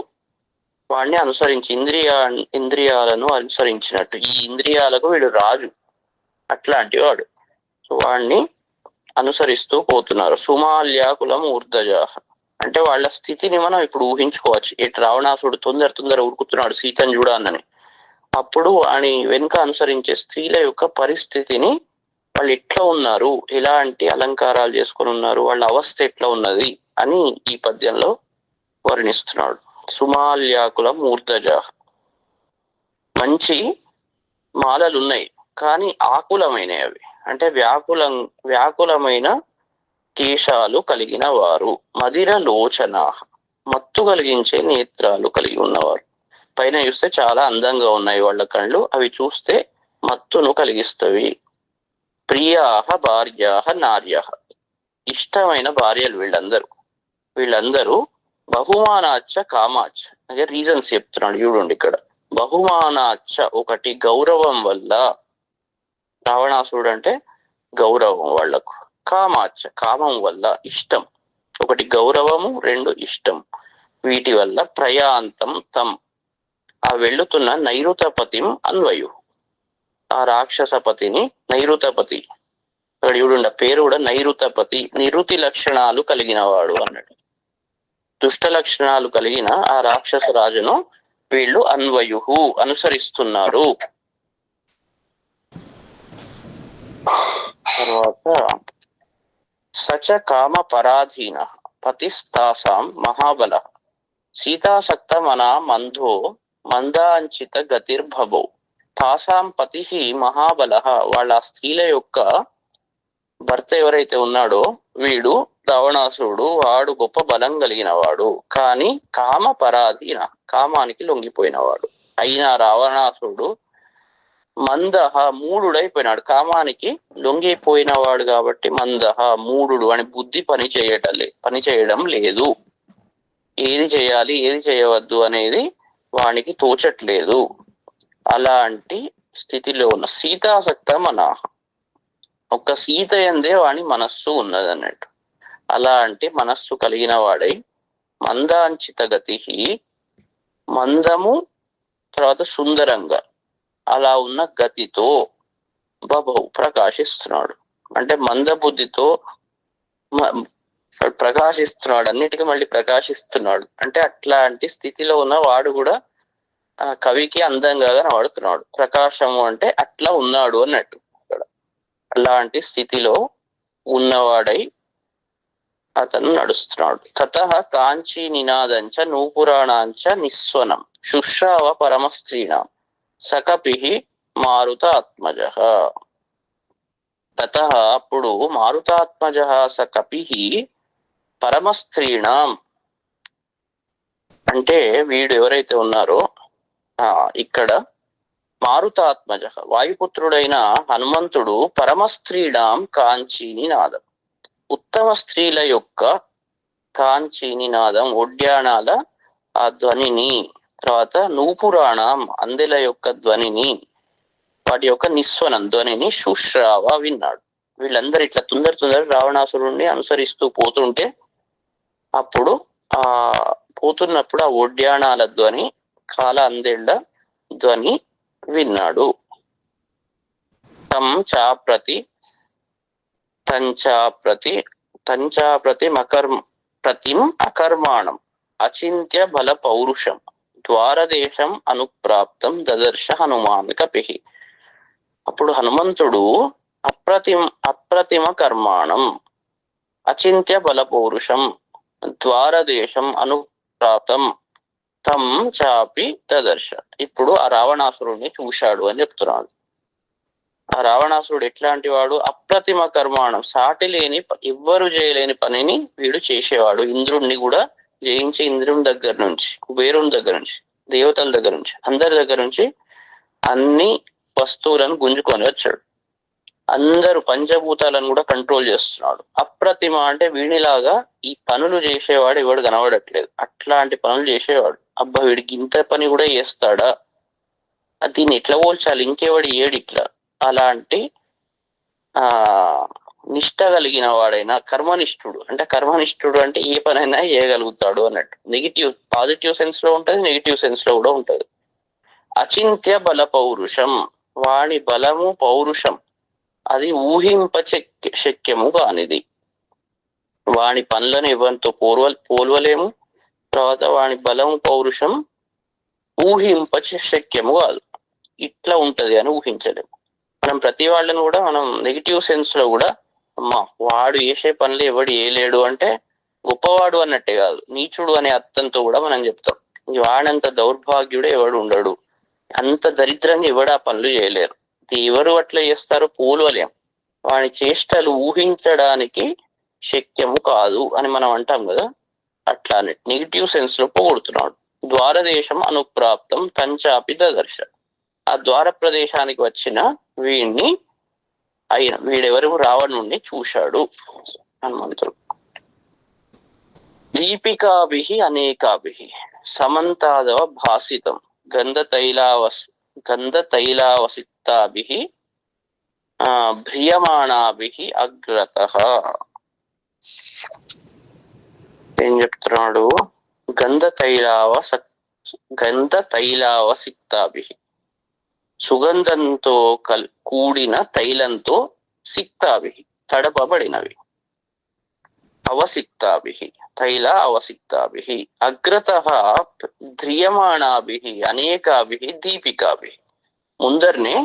వాడిని అనుసరించి, ఇంద్రియాలను అనుసరించినట్టు, ఈ ఇంద్రియాలకు వీడు రాజు, అట్లాంటి వాడు, వాడిని అనుసరిస్తూ పోతున్నారు. సుమాల్యాకులం ఊర్ధజాహ, అంటే వాళ్ళ స్థితిని మనం ఇప్పుడు ఊహించుకోవచ్చు. ఇటు రావణాసుడు తొందర ఉరుకుతున్నాడు సీతను చూడాలని, అప్పుడు వాని వెనుక అనుసరించే స్త్రీల యొక్క పరిస్థితిని, వాళ్ళు ఎట్లా ఉన్నారు, ఎలాంటి అలంకారాలు చేసుకొని ఉన్నారు, వాళ్ళ అవస్థ ఎట్లా ఉన్నది అని ఈ పద్యంలో వర్ణిస్తున్నాడు. సుమాల్యాకులం ఊర్ధజాహ, మంచి మాలలు ఉన్నాయి కానీ ఆకులమైనవి అవి, అంటే వ్యాకులమైన కేశాలు కలిగిన వారు. మదిర లోచన, మత్తు కలిగించే నేత్రాలు కలిగి ఉన్నవారు. పైన చూస్తే చాలా అందంగా ఉన్నాయి వాళ్ళ కళ్ళు, అవి చూస్తే మత్తును కలిగిస్తవి. ప్రియాహ భార్యాహ నార్యాహ, ఇష్టమైన భార్యలు వీళ్ళందరూ బహుమానాచ్చ కామాచ్చ, అంటే రీజన్స్ చెప్తున్నాడు చూడండి ఇక్కడ. బహుమానాచ్చ, ఒకటి గౌరవం వల్ల, రావణాసురుడు అంటే గౌరవం వాళ్లకు. కామాచ్చ, కామం వల్ల, ఇష్టం, ఒకటి గౌరవము, రెండు ఇష్టం, వీటి వల్ల. ప్రయాంతం తం, ఆ వెళ్ళుతున్న నైరుతపతిం అన్వయు, ఆ రాక్షసపతిని నైరుతపతి, ఇక్కడ చూడండి పేరు కూడా నైరుతపతి, నిరుతి లక్షణాలు కలిగిన వాడు అన్నాడు. దుష్ట లక్షణాలు కలిగిన ఆ రాక్షస రాజును వీళ్ళు అన్వయుహు, అనుసరిస్తున్నారు. తర్వాత సచ కామ పరాధీన పతిస్తాసాం మహాబల, సీతాసక్త మనా మంధో మందాంచిత గతిర్భవో. తాసాం పతి మహాబల, వాళ్ళ స్త్రీల యొక్క భర్త ఎవరైతే ఉన్నాడో వీడు రావణాసురుడు, వాడు గొప్ప బలం కలిగిన వాడు, కానీ కామ పరాధీన, కామానికి లొంగిపోయినవాడు. అయినా రావణాసురుడు మందహ, మూఢుడైపోయినాడు, కామానికి లొంగిపోయిన వాడు కాబట్టి మందహ, మూఢుడు అని, బుద్ధి పని చేయడం లేదు, ఏది చేయాలి ఏది చేయవద్దు అనేది వానికి తోచట్లేదు. అలాంటి స్థితిలో ఉన్న సీతాసక్త మనాహ, ఒక సీత ఎందే వాని మనస్సు ఉన్నది అన్నట్టు. అలాంటి మనస్సు కలిగిన వాడై, మందాంచిత గతి, మందము తర్వాత సుందరంగా అలా ఉన్న గతితో, బహు ప్రకాశిస్తున్నాడు, అంటే మందబుద్ధితో ప్రకాశిస్తున్నాడు, అన్నిటికీ మళ్ళీ ప్రకాశిస్తున్నాడు, అంటే అట్లాంటి స్థితిలో ఉన్న వాడు కూడా కవికి అందంగా కనబడుతున్నాడు. ప్రకాశము అంటే అట్లా ఉన్నాడు అన్నట్టు. అలాంటి స్థితిలో ఉన్నవాడై అతను నడుస్తున్నాడు. తతః కాంచీ నినాదంచ నూపురాణాంచ నిస్వనం శుశ్రావ పరమస్త్రీణాం సకపి మారుతాత్మజ. తతః, అప్పుడు, మారుతాత్మజ సకపి పరమస్త్రీణాం, అంటే వీడు ఎవరైతే ఉన్నారో ఇక్కడ మారుతాత్మజ, వాయుపుత్రుడైన హనుమంతుడు, పరమస్త్రీణాం కాంచీని నాదం, ఉత్తమ స్త్రీల యొక్క కాంచీని నాదం, ఒడ్యాణాల ఆ ధ్వనిని, తర్వాత నూపురాణం అందెల యొక్క ధ్వనిని, వాటి యొక్క నిస్వనం ధ్వనిని శుశ్రావ విన్నాడు. వీళ్ళందరూ ఇట్లా తొందర రావణాసురుణ్ణి అనుసరిస్తూ పోతుంటే, అప్పుడు పోతున్నప్పుడు ఆ ఒడ్యాణాల ధ్వని, కాల అందెళ్ళ ధ్వని విన్నాడు. తంచాప్రతి మకర్ అప్రతిం అకర్మాణం అచింత్య బల పౌరుషం ద్వారదేశం అనుప్రాప్తం దదర్శ హనుమాన్ కపిః. అప్పుడు హనుమంతుడు అప్రతిమ కర్మాణం అచింత్య బల పౌరుషం ద్వారదేశం అనుప్రాప్తం తం చాపి దదర్శ. ఇప్పుడు ఆ రావణాసురుడిని చూశాడు అని చెప్తున్నాడు. ఆ రావణాసురుడు ఎట్లాంటి వాడు? అప్రతిమ కర్మాణం, సాటి లేని, ఎవ్వరు చేయలేని పనిని వీడు చేసేవాడు. ఇంద్రుడిని కూడా జయించి, ఇంద్రుని దగ్గర నుంచి, కుబేరుని దగ్గర నుంచి, దేవతల దగ్గర నుంచి, అందరి దగ్గర నుంచి అన్ని వస్తువులను గుంజుకొని వచ్చాడు. అందరు పంచభూతాలను కూడా కంట్రోల్ చేస్తున్నాడు. అప్రతిమ అంటే వీడిలాగా ఈ పనులు చేసేవాడు ఎవడు కనబడట్లేదు. అట్లాంటి పనులు చేసేవాడు. అబ్బా వీడికి ఇంత పని కూడా చేస్తాడా, దీన్ని ఎట్లా పోల్చాలి, ఇంకెవడి ఏడిట్లా, అలాంటి నిష్ట కలిగిన వాడైనా కర్మనిష్ఠుడు. అంటే కర్మనిష్ఠుడు అంటే ఏ పనైనా చేయగలుగుతాడు అన్నట్టు. నెగిటివ్, పాజిటివ్ సెన్స్ లో ఉంటది, నెగిటివ్ సెన్స్ లో కూడా ఉంటది. అచింత్య బల పౌరుషం, వాడి బలము పౌరుషం అది ఊహింప శక్యము కానిది. వాని పనులను ఎవరితో పోల్వలేము. తర్వాత వాని బలము పౌరుషం ఊహింప శక్యము కాదు. ఇట్లా ఉంటది అని ఊహించలేము. మనం ప్రతి వాళ్ళని కూడా మనం నెగిటివ్ సెన్స్ లో కూడా అమ్మా వాడు చేసే పనులు ఎవడు చేయలేడు అంటే గొప్పవాడు అన్నట్టే కాదు, నీచుడు అనే అర్థంతో కూడా మనం చెప్తాం. వాడంత దౌర్భాగ్యుడు ఎవడు ఉండడు, అంత దరిద్రంగా ఎవడు ఆ పనులు చేయలేరు. ఎవరు అట్లా చేస్తారు? పోలవలేం. వాడి చేష్టలు ఊహించడానికి శక్యము కాదు అని మనం అంటాం కదా, అట్లానే నెగిటివ్ సెన్స్ లో పోగొడుతున్నాడు. ద్వారదేశం అనుప్రాప్తం తంచాపి దదర్శ. ఆ ద్వార ప్రదేశానికి వచ్చిన వీడెవరు? రావణుణ్ణి చూశాడు హనుమంతుడు. దీపికాభి అనేకాభి సమంతాదవ భాసితం గంధతైలావసిక్తాభి భ్రియమాణాభి అగ్రతః. ఏం చెప్తున్నాడు? గంధతైలావసిక్తాభి, సుగంధంతో కూడిన తైలంతో, సిక్తాభి తడపబడినవి, అవసిక్తాభి తైల అవసిక్తాభి, అగ్రతః ధ్రియమాణాభి అనేకాభి దీపికాభి. ముందరనే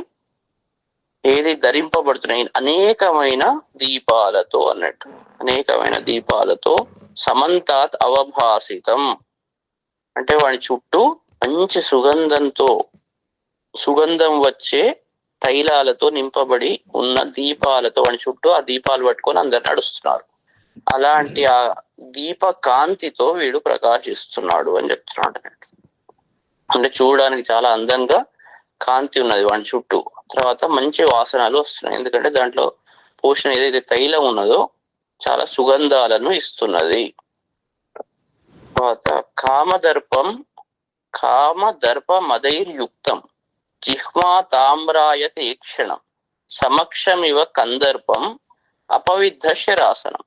ఏది ధరింపబడుతున్నాయి? అనేకమైన దీపాలతో అన్నట్టు. అనేకమైన దీపాలతో సమంతాత్ అవభాసితం అంటే వాడి చుట్టూ మంచి సుగంధం వచ్చే తైలాలతో నింపబడి ఉన్న దీపాలతో వాడి చుట్టూ ఆ దీపాలు పట్టుకొని అందరు నడుస్తున్నారు. అలాంటి ఆ దీప కాంతితో వీడు ప్రకాశిస్తున్నాడు అని చెప్తున్నాడు. అంటే చూడడానికి చాలా అందంగా కాంతి ఉన్నది వాడి చుట్టూ. తర్వాత మంచి వాసనలు వస్తున్నాయి, ఎందుకంటే దాంట్లో పోషణ ఏదైతే తైలం ఉన్నదో చాలా సుగంధాలను ఇస్తున్నది. తర్వాత కామదర్పమదైర్యుక్తం జిహ్మా తామ్రాయ తీక్షణం సమక్షమివ కందర్పం అపవిద్ధ శరాసనం.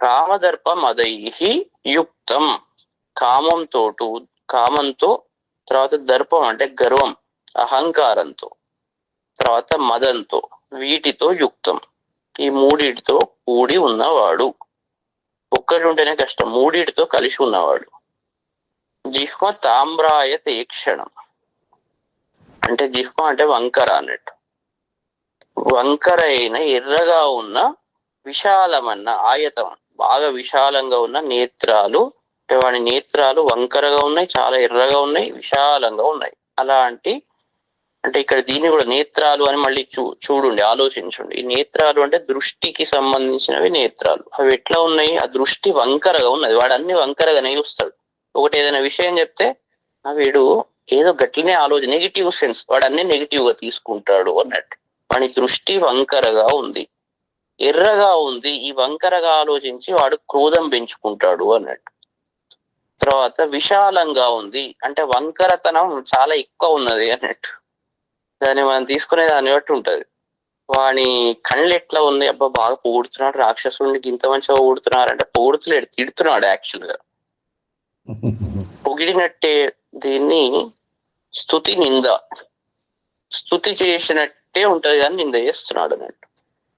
కామదర్పమదైహి యుక్తం, కామంతో, తర్వాత దర్పం అంటే గర్వం, అహంకారంతో, తర్వాత మదంతో, వీటితో యుక్తం, ఈ మూడిటితో కూడి ఉన్నవాడు. ఒక్కటి ఉంటేనే కష్టం, మూడిటితో కలిసి ఉన్నవాడు. జిహ్మ తామ్రాయ తీక్షణం అంటే జిహ్మ అంటే వంకర అన్నట్టు. వంకర అయిన ఎర్రగా ఉన్న విశాలమన్న ఆయతం, బాగా విశాలంగా ఉన్న నేత్రాలు. అంటే వాడి నేత్రాలు వంకరగా ఉన్నాయి, చాలా ఎర్రగా ఉన్నాయి, విశాలంగా ఉన్నాయి. అలాంటి అంటే ఇక్కడ దీన్ని కూడా నేత్రాలు అని మళ్ళీ చూడండి, ఆలోచించండి. ఈ నేత్రాలు అంటే దృష్టికి సంబంధించినవి నేత్రాలు. అవి ఎట్లా ఉన్నాయి? ఆ దృష్టి వంకరగా ఉన్నది. వాడు అన్ని వంకరగానే చూస్తాడు. ఒకటి ఏదైనా విషయం చెప్తే వీడు ఏదో గట్లనే నెగిటివ్ సెన్స్, వాడు అన్ని నెగిటివ్ గా తీసుకుంటాడు అన్నట్టు. వాడి దృష్టి వంకరగా ఉంది, ఎర్రగా ఉంది. ఈ వంకరగా ఆలోచించి వాడు క్రోధం పెంచుకుంటాడు అన్నట్టు. తర్వాత విశాలంగా ఉంది అంటే వంకరతనం చాలా ఎక్కువ ఉన్నది అన్నట్టు. దాన్ని మనం తీసుకునే దాన్ని బట్టి ఉంటది. వాని కళ్ళు ఎట్లా ఉన్నాయి? అబ్బా బాగా పొగుడుతున్నాడు, రాక్షసుడికి ఇంత మంచిగా పొగుడుతున్నారు అంటే పొగుడుతులేడు, తిడుతున్నాడు యాక్చువల్ గా. పొగిడినట్టే దీన్ని స్తుతి చేసినట్టే ఉంటది కానీ నింద చేస్తున్నాడు అన్నట్టు.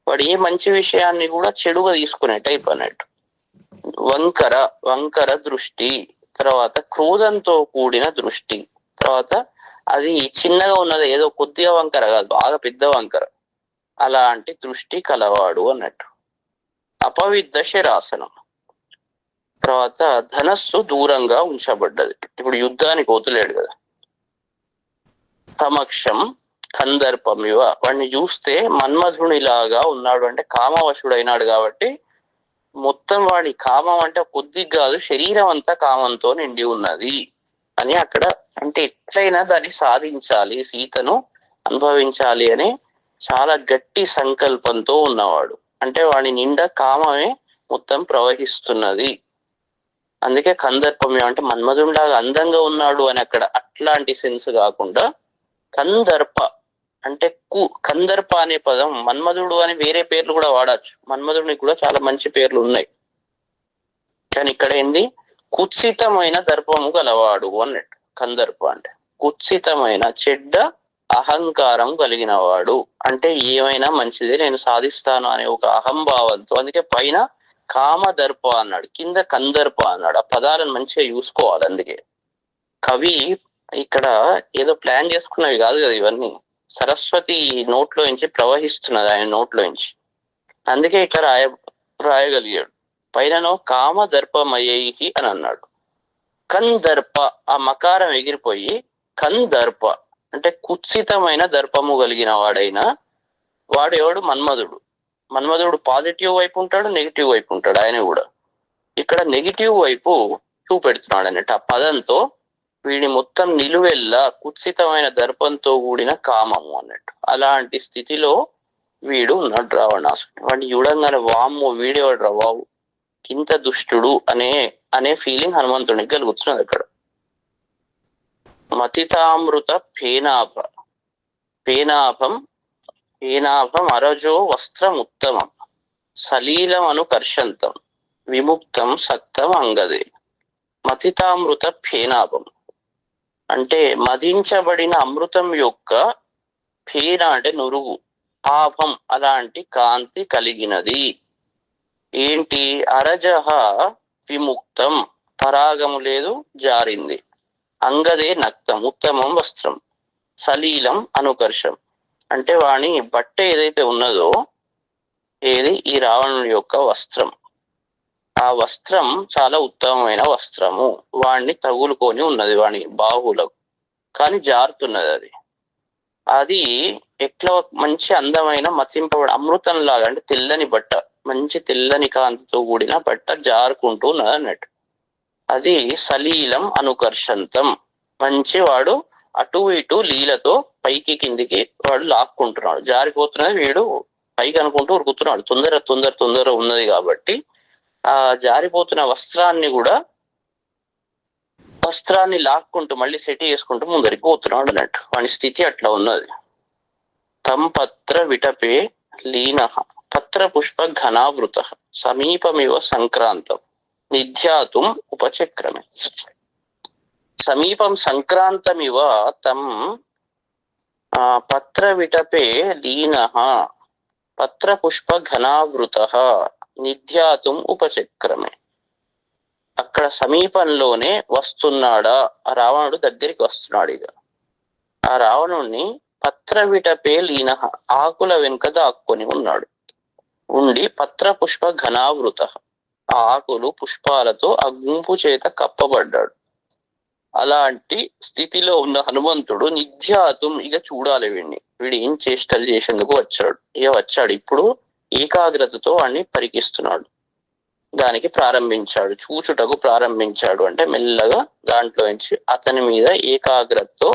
వాడు ఏ మంచి విషయాన్ని కూడా చెడుగా తీసుకునే టైప్ అన్నట్టు. వంకర వంకర దృష్టి, తర్వాత క్రోధంతో కూడిన దృష్టి, తర్వాత అది చిన్నగా ఉన్నది, ఏదో కొద్దిగా వంకర కాదు, బాగా పెద్ద వంకర, అలాంటి దృష్టి కలవాడు అన్నట్టు. అపవిద్ధ శరాసనం, తర్వాత ధనస్సు దూరంగా ఉంచబడ్డది, ఇప్పుడు యుద్ధానికి వదిలేడు కదా. సమక్షం కందర్పం ఇవ, వాడిని చూస్తే మన్మధునిలాగా ఉన్నాడు, అంటే కామవశుడైనాడు కాబట్టి మొత్తం వాడి కామం అంటే కొద్ది కాదు, శరీరం అంతా కామంతో నిండి ఉన్నది అని అక్కడ, అంటే ఎట్లయినా దాన్ని సాధించాలి, సీతను అనుభవించాలి అని చాలా గట్టి సంకల్పంతో ఉన్నవాడు, అంటే వాడి నిండా కామమే మొత్తం ప్రవహిస్తున్నది. అందుకే కందర్పమే అంటే మన్మధునిలాగా అందంగా ఉన్నాడు అని అక్కడ అట్లాంటి సెన్స్ కాకుండా కందర్ప అంటే కందర్ప అనే పదం మన్మధుడు అని వేరే పేర్లు కూడా వాడచ్చు, మన్మధుడికి కూడా చాలా మంచి పేర్లు ఉన్నాయి, కానీ ఇక్కడ ఏంది కుత్సితమైన దర్పము గలవాడు అన్నట్టు. కందర్ప అంటే కుత్సితమైన చెడ్డ అహంకారం కలిగిన వాడు, అంటే ఏమైనా మంచిదే నేను సాధిస్తాను అనే ఒక అహంభావంతో, అందుకే పైన కామదర్ప అన్నాడు, కింద కందర్ప అన్నాడు. ఆ పదాలను మంచిగా చూసుకోవాలి. అందుకే కవి ఇక్కడ ఏదో ప్లాన్ చేసుకున్నవి కాదు కదా, ఇవన్నీ సరస్వతి నోట్లోంచి ప్రవహిస్తున్నది, ఆయన నోట్లోంచి, అందుకే ఇట్లా రాయగలిగాడు. పైననో కామదర్పమయైహి అని అన్నాడు. కందర్ప, ఆ మకారం ఎగిరిపోయి కందర్ప అంటే కుత్సితమైన దర్పము కలిగిన వాడైనా వాడు ఎవడు? మన్మధుడు. మన్మధుడు పాజిటివ్ వైపు ఉంటాడు, నెగిటివ్ వైపు ఉంటాడు. ఆయన కూడా ఇక్కడ నెగిటివ్ వైపు చూపెడుతున్నాడు అన్నట్టు ఆ పదంతో. వీడి మొత్తం నిలువెల్లా కుత్సితమైన దర్పంతో కూడిన కామము అన్నట్టు. అలాంటి స్థితిలో వీడు ఉన్నాడు రావణాసుడు. వాడిని చూడంగానే వామ్మో వీడేవాడు రా బాబు, ఇంత దుష్టుడు అనే ఫీలింగ్ హనుమంతునికి కలుగుతున్నది అక్కడ. మతితామృత ఫేనాభ, ఫేనాభం అరజో వస్త్రం ఉత్తమం, సలీలం అనుకర్షంతం, విముక్తం సక్తం అంగదే. మతితామృత ఫేనాభం అంటే మదించబడిన అమృతం యొక్క ఫేన అంటే నురుగు, ఆభం అలాంటి కాంతి కలిగినది. ఏంటి? అరజహ విముక్తం, పరాగము లేదు, జారింది. అంగదే నక్తం, ఉత్తమం వస్త్రం. సలీలం అనుకర్షం అంటే వాణి బట్ట ఏదైతే ఉన్నదో, ఏది? ఈ రావణుడి యొక్క వస్త్రం. ఆ వస్త్రం చాలా ఉత్తమమైన వస్త్రము, వాణ్ణి తగులుకొని ఉన్నది వాణి బాహులకు, కానీ జారుతున్నది. అది ఎట్లా మంచి అందమైన మతింపబడి అమృతం లాగా, అంటే తెల్లని బట్ట, మంచి తెల్లని కాంతితో కూడిన బట్ట జారుకుంటూ ఉన్నది అన్నట్టు. అది సలీలం అనుకర్షంతం, మంచి వాడు అటు ఇటు లీలతో పైకి కిందికి వాడు లాక్కుంటున్నాడు, జారిపోతున్నది, వీడు పైకి అనుకుంటూ ఉరుకుతున్నాడు. తొందర ఉన్నది కాబట్టి ఆ జారిపోతున్న వస్త్రాన్ని లాక్కుంటూ మళ్ళీ సెట్ చేసుకుంటూ ముందరికి పోతున్నాడు అన్నట్టు. వాని స్థితి అట్లా ఉన్నది. తం పత్ర విటపే లీన పత్ర పుష్ప ఘనావృత సమీపమివ సంక్రాంతం నిధ్యాతుం ఉపచక్రమే. సమీపం సంక్రాంతమివ తం పత్ర విటపే లీన పత్ర పుష్ప ఘనావృత నిధ్యాతుం ఉపచక్రమే. అక్కడ సమీపంలోనే వస్తున్నాడా ఆ రావణుడు, దగ్గరికి వస్తున్నాడు. ఇక ఆ రావణుణ్ణి పత్ర విటపే లీన, ఆకుల వెనుక దాక్కొని ఉన్నాడు. ఉండి పత్ర పుష్ప ఘనావృత, ఆ ఆకులు పుష్పాలతో ఆ గుంపు చేత కప్పబడ్డాడు. అలాంటి స్థితిలో ఉన్న హనుమంతుడు నిధ్యాతుం, ఇక చూడాలి వీడు ఏం చేష్టలు చేసేందుకు వచ్చాడు. ఇప్పుడు ఏకాగ్రతతో వాడిని పరికిస్తున్నాడు, దానికి ప్రారంభించాడు, చూచుటకు ప్రారంభించాడు. అంటే మెల్లగా దాంట్లో నుంచి అతని మీద ఏకాగ్రతతో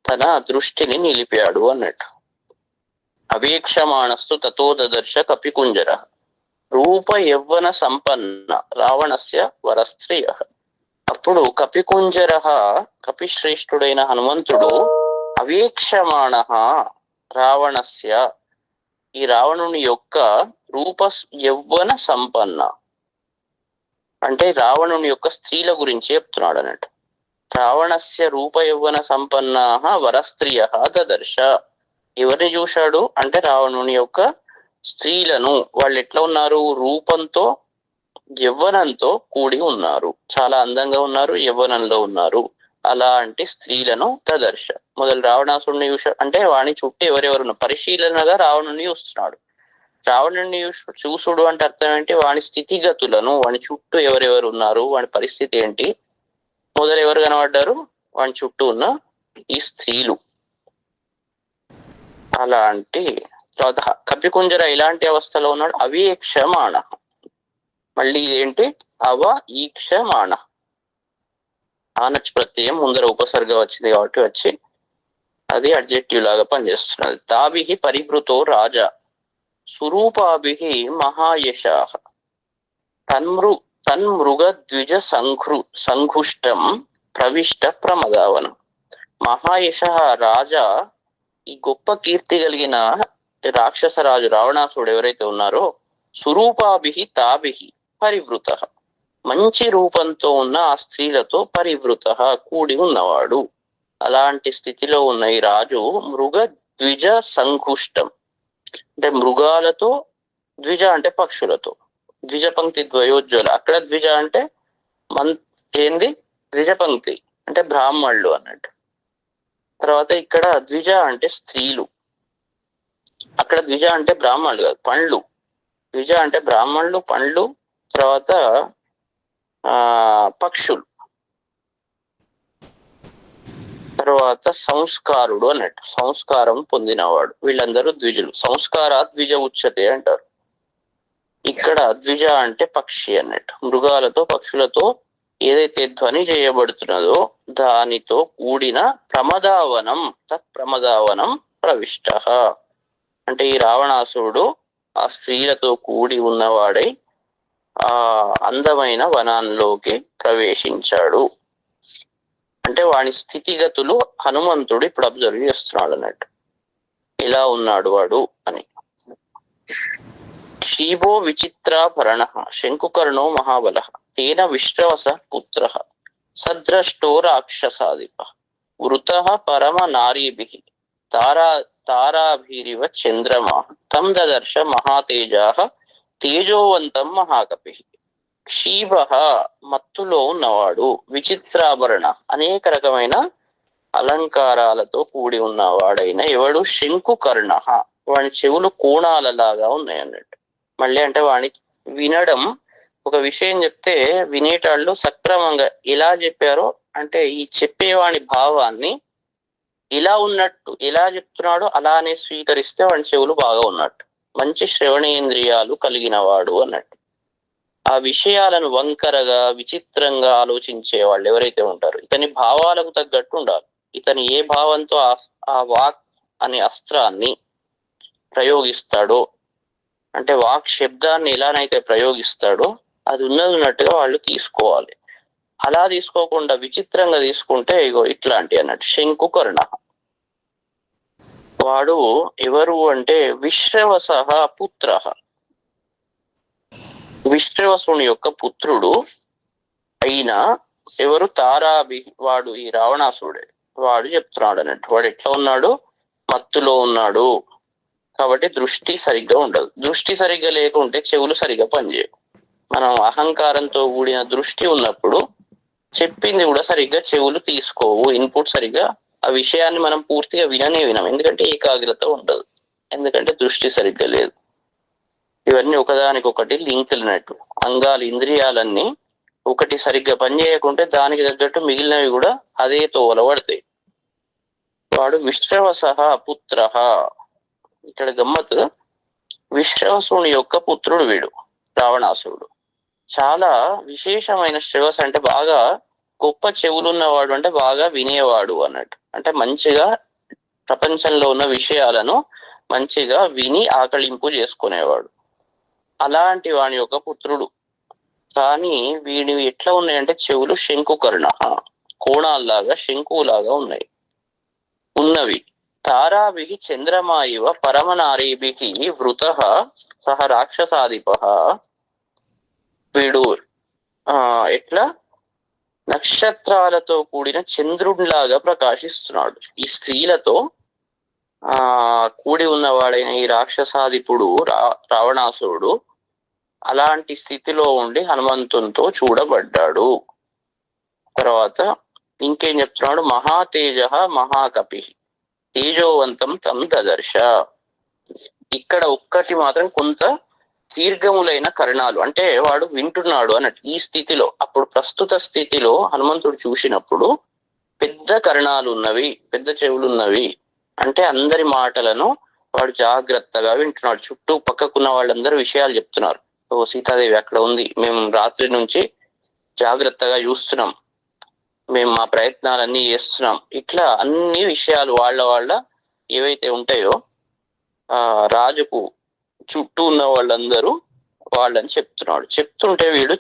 తన దృష్టిని నిలిపాడు అన్నట్టు. అవేక్షమాణస్తు తతో దదర్శ కపికుంజర రూప యవ్వన సంపన్న రావణస్య వరస్త్రియ. అప్పుడు కపికుంజర, కపిశ్రేష్ఠుడైన హనుమంతుడు అవేక్షమాణ రావణస్య, ఈ రావణుని యొక్క రూప యవ్వన సంపన్న అంటే రావణుని యొక్క స్త్రీల గురించి చెప్తున్నాడు అన్నట్టు. రావణస్య రూప యవ్వన సంపన్న వరస్త్రియ దదర్శ. ఎవరిని చూశాడు అంటే రావణుని యొక్క స్త్రీలను. వాళ్ళు ఎట్లా ఉన్నారు? రూపంతో యవ్వనంతో కూడి ఉన్నారు, చాలా అందంగా ఉన్నారు, యవ్వనంలో ఉన్నారు. అలాంటి స్త్రీలను దదర్శ. మొదలు రావణాసుడిని అంటే వాని చుట్టూ ఎవరెవరు పరిశీలనగా రావణుని చూస్తున్నాడు. రావణుని చూసుడు అంటే అర్థం ఏంటి? వాని స్థితిగతులను, వాని చుట్టూ ఎవరెవరు ఉన్నారు, వాని పరిస్థితి ఏంటి, మొదలు ఎవరు కనబడ్డారు, వాని చుట్టూ ఉన్న ఈ స్త్రీలు. అలాంటి తర్వాత కపికుంజర ఇలాంటి అవస్థలో ఉన్నాడు. అవిక్షమాణ, మళ్ళీ ఏంటి? అవ ఈక్షమాణ, ఆనచ్ ప్రత్యయం ముందర ఉపసర్గ వచ్చింది కాబట్టి వచ్చి అది అడ్జెక్టివ్ లాగా పనిచేస్తున్నది. తాభిః పరివృతో రాజా సురూపాభి మహాయశా తన్మృగద్విజ సంఘుష్టం ప్రవిష్ట ప్రమదావనం. మహాయశ రాజా, ఈ గొప్ప కీర్తి కలిగిన రాక్షసరాజు రావణాసుడు ఎవరైతే ఉన్నారో, సురూపాభి తాభి పరివృత, మంచి రూపంతో ఉన్న ఆ స్త్రీలతో పరివృత కూడి ఉన్నవాడు. అలాంటి స్థితిలో ఉన్న ఈ రాజు మృగ ద్విజ సంఘుష్టం అంటే మృగాలతో, ద్విజ అంటే పక్షులతో, ద్విజ పంక్తి ద్వయోజ్వల, అక్కడ ద్విజ అంటే ఏంది, ద్విజ పంక్తి అంటే బ్రాహ్మణులు అన్నట్టు. తర్వాత ఇక్కడ ద్విజ అంటే స్త్రీలు, అక్కడ ద్విజ అంటే బ్రాహ్మణులు కాదు, పండ్లు. ద్విజ అంటే బ్రాహ్మణులు, పండ్లు, తర్వాత పక్షులు. తర్వాత సంస్కారుడు అన్నట్టు, సంస్కారం పొందినవాడు. వీళ్ళందరూ ద్విజులు. సంస్కారా ద్విజ ఉచ్యతే అంటారు. ఇక్కడ ద్విజ అంటే పక్షి అన్నట్టు, మృగాలతో పక్షులతో ఏదైతే ధ్వని చేయబడుతున్నదో దానితో కూడిన ప్రమదావనం, తత్ప్రమదావనం ప్రవిష్ట అంటే ఈ రావణాసురుడు ఆ స్త్రీలతో కూడి ఉన్నవాడై ఆ అందమైన వనాల్లోకి ప్రవేశించాడు. అంటే వాని స్థితిగతులు హనుమంతుడు ఇప్పుడు అబ్జర్వ్ చేస్తున్నాడు అన్నట్టు, ఇలా ఉన్నాడు వాడు అని. క్షీభో విచిత్రాభరణ శంకుకర్ణో మహాబల తేన విశ్రవస పుత్ర సద్రష్టో రాక్షసాదిప వృత పరమ నారీభిః తారాభిరివ చంద్రమా తం దదర్శ మహాతేజాః తేజోవంతం మహాకపి. క్షీభ మత్తులో ఉన్నవాడు, విచిత్రాభరణ అనేక రకమైన అలంకారాలతో కూడి ఉన్నవాడైన ఎవడు? శంకుకర్ణ, వాని చెవులు కోణాలలాగా ఉన్నాయి అన్నట్టు. మళ్ళీ అంటే వాని వినడం, ఒక విషయం చెప్తే వినేటాళ్ళు సక్రమంగా ఎలా చెప్పారో అంటే ఈ చెప్పేవాని భావాన్ని ఇలా ఉన్నట్టు ఎలా చెప్తున్నాడో అలానే స్వీకరిస్తే వాడి చెవులు బాగా ఉన్నట్టు, మంచి శ్రవణేంద్రియాలు కలిగిన వాడు అన్నట్టు. ఆ విషయాలను వంకరగా విచిత్రంగా ఆలోచించే వాళ్ళు ఎవరైతే ఉంటారో ఇతని భావాలకు తగ్గట్టు ఉండాలి. ఇతని ఏ భావంతో ఆ వాక్ అనే అస్త్రాన్ని ప్రయోగిస్తాడో, అంటే వాక్ శబ్దాన్ని ఎలానైతే ప్రయోగిస్తాడో అది ఉన్నట్టుగా వాళ్ళు తీసుకోవాలి. అలా తీసుకోకుండా విచిత్రంగా తీసుకుంటే ఇగో ఇట్లాంటి అన్నట్టు. శంకుకర్ణ వాడు ఎవరు అంటే విశ్రవస పుత్ర, విశ్రవసుని యొక్క పుత్రుడు అయిన ఎవరు? తారాభి, వాడు ఈ రావణాసురుడే. వాడు చెప్తున్నాడు అన్నట్టు. వాడు ఎట్లా ఉన్నాడు? మత్తులో ఉన్నాడు కాబట్టి దృష్టి సరిగ్గా ఉండదు. దృష్టి సరిగ్గా లేకుంటే చెవులు సరిగ్గా పనిచేయవు. మనం అహంకారంతో కూడిన దృష్టి ఉన్నప్పుడు చెప్పింది కూడా సరిగ్గా చెవులు తీసుకోవు, ఇన్పుట్ సరిగ్గా ఆ విషయాన్ని మనం పూర్తిగా వినం. ఎందుకంటే ఏకాగ్రత ఉండదు, ఎందుకంటే దృష్టి సరిగ్గా లేదు. ఇవన్నీ ఒకదానికొకటి లింకులున్నట్టు. అంగాలు, ఇంద్రియాలన్నీ ఒకటి సరిగ్గా పనిచేయకుంటే దానికి తగ్గట్టు మిగిలినవి కూడా అదే తోవల పడతాయి. వాడు విశ్రవస పుత్ర. ఇక్కడ గమ్మత్తు, విశ్రవసుని యొక్క పుత్రుడు వీడు రావణాసురుడు. చాలా విశేషమైన శ్రవస అంటే బాగా గొప్ప చెవులున్నవాడు, అంటే బాగా వినేవాడు అన్నట్టు. అంటే మంచిగా ప్రపంచంలో ఉన్న విషయాలను మంచిగా విని ఆకలింపు చేసుకునేవాడు. అలాంటి వాని యొక్క పుత్రుడు. కానీ వీడి ఎట్లా ఉన్నాయంటే చెవులు శంకుకర్ణ, కోణాల్లాగా శంకులాగా ఉన్నవి. తారాభి చంద్రమా ఇవ పరమనారీభి వృత సహ రాక్షసాధిప. వీడు ఎట్లా నక్షత్రాలతో కూడిన చంద్రుడిలాగా ప్రకాశిస్తున్నాడు. ఈ స్త్రీలతో కూడి ఉన్నవాడైన ఈ రాక్షసాధిపుడు రావణాసురుడు అలాంటి స్థితిలో ఉండి హనుమంతునితో చూడబడ్డాడు. తర్వాత ఇంకేం చెప్తున్నాడు, మహాతేజ మహాకపి తేజోవంతం తం దదర్శ. ఇక్కడ ఒక్కటి మాత్రం కొంత దీర్ఘములైన కర్ణాలు, అంటే వాడు వింటున్నాడు అన్నట్టు ఈ స్థితిలో. అప్పుడు ప్రస్తుత స్థితిలో హనుమంతుడు చూసినప్పుడు పెద్ద కర్ణాలు ఉన్నవి, పెద్ద చెవులు ఉన్నవి, అంటే అందరి మాటలను వాడు జాగ్రత్తగా వింటున్నాడు. చుట్టూ పక్కకున్న వాళ్ళందరూ విషయాలు చెప్తున్నారు. ఓ సీతాదేవి అక్కడ ఉంది, మేము రాత్రి నుంచి జాగ్రత్తగా చూస్తున్నాం, మేము మా ప్రయత్నాలన్నీ చేస్తున్నాం, ఇట్లా అన్ని విషయాలు వాళ్ళ ఏవైతే ఉంటాయో రాజుకు చుట్టూ ఉన్న వాళ్ళందరూ వాళ్ళని చెప్తున్నాడు. చెప్తుంటే వీడు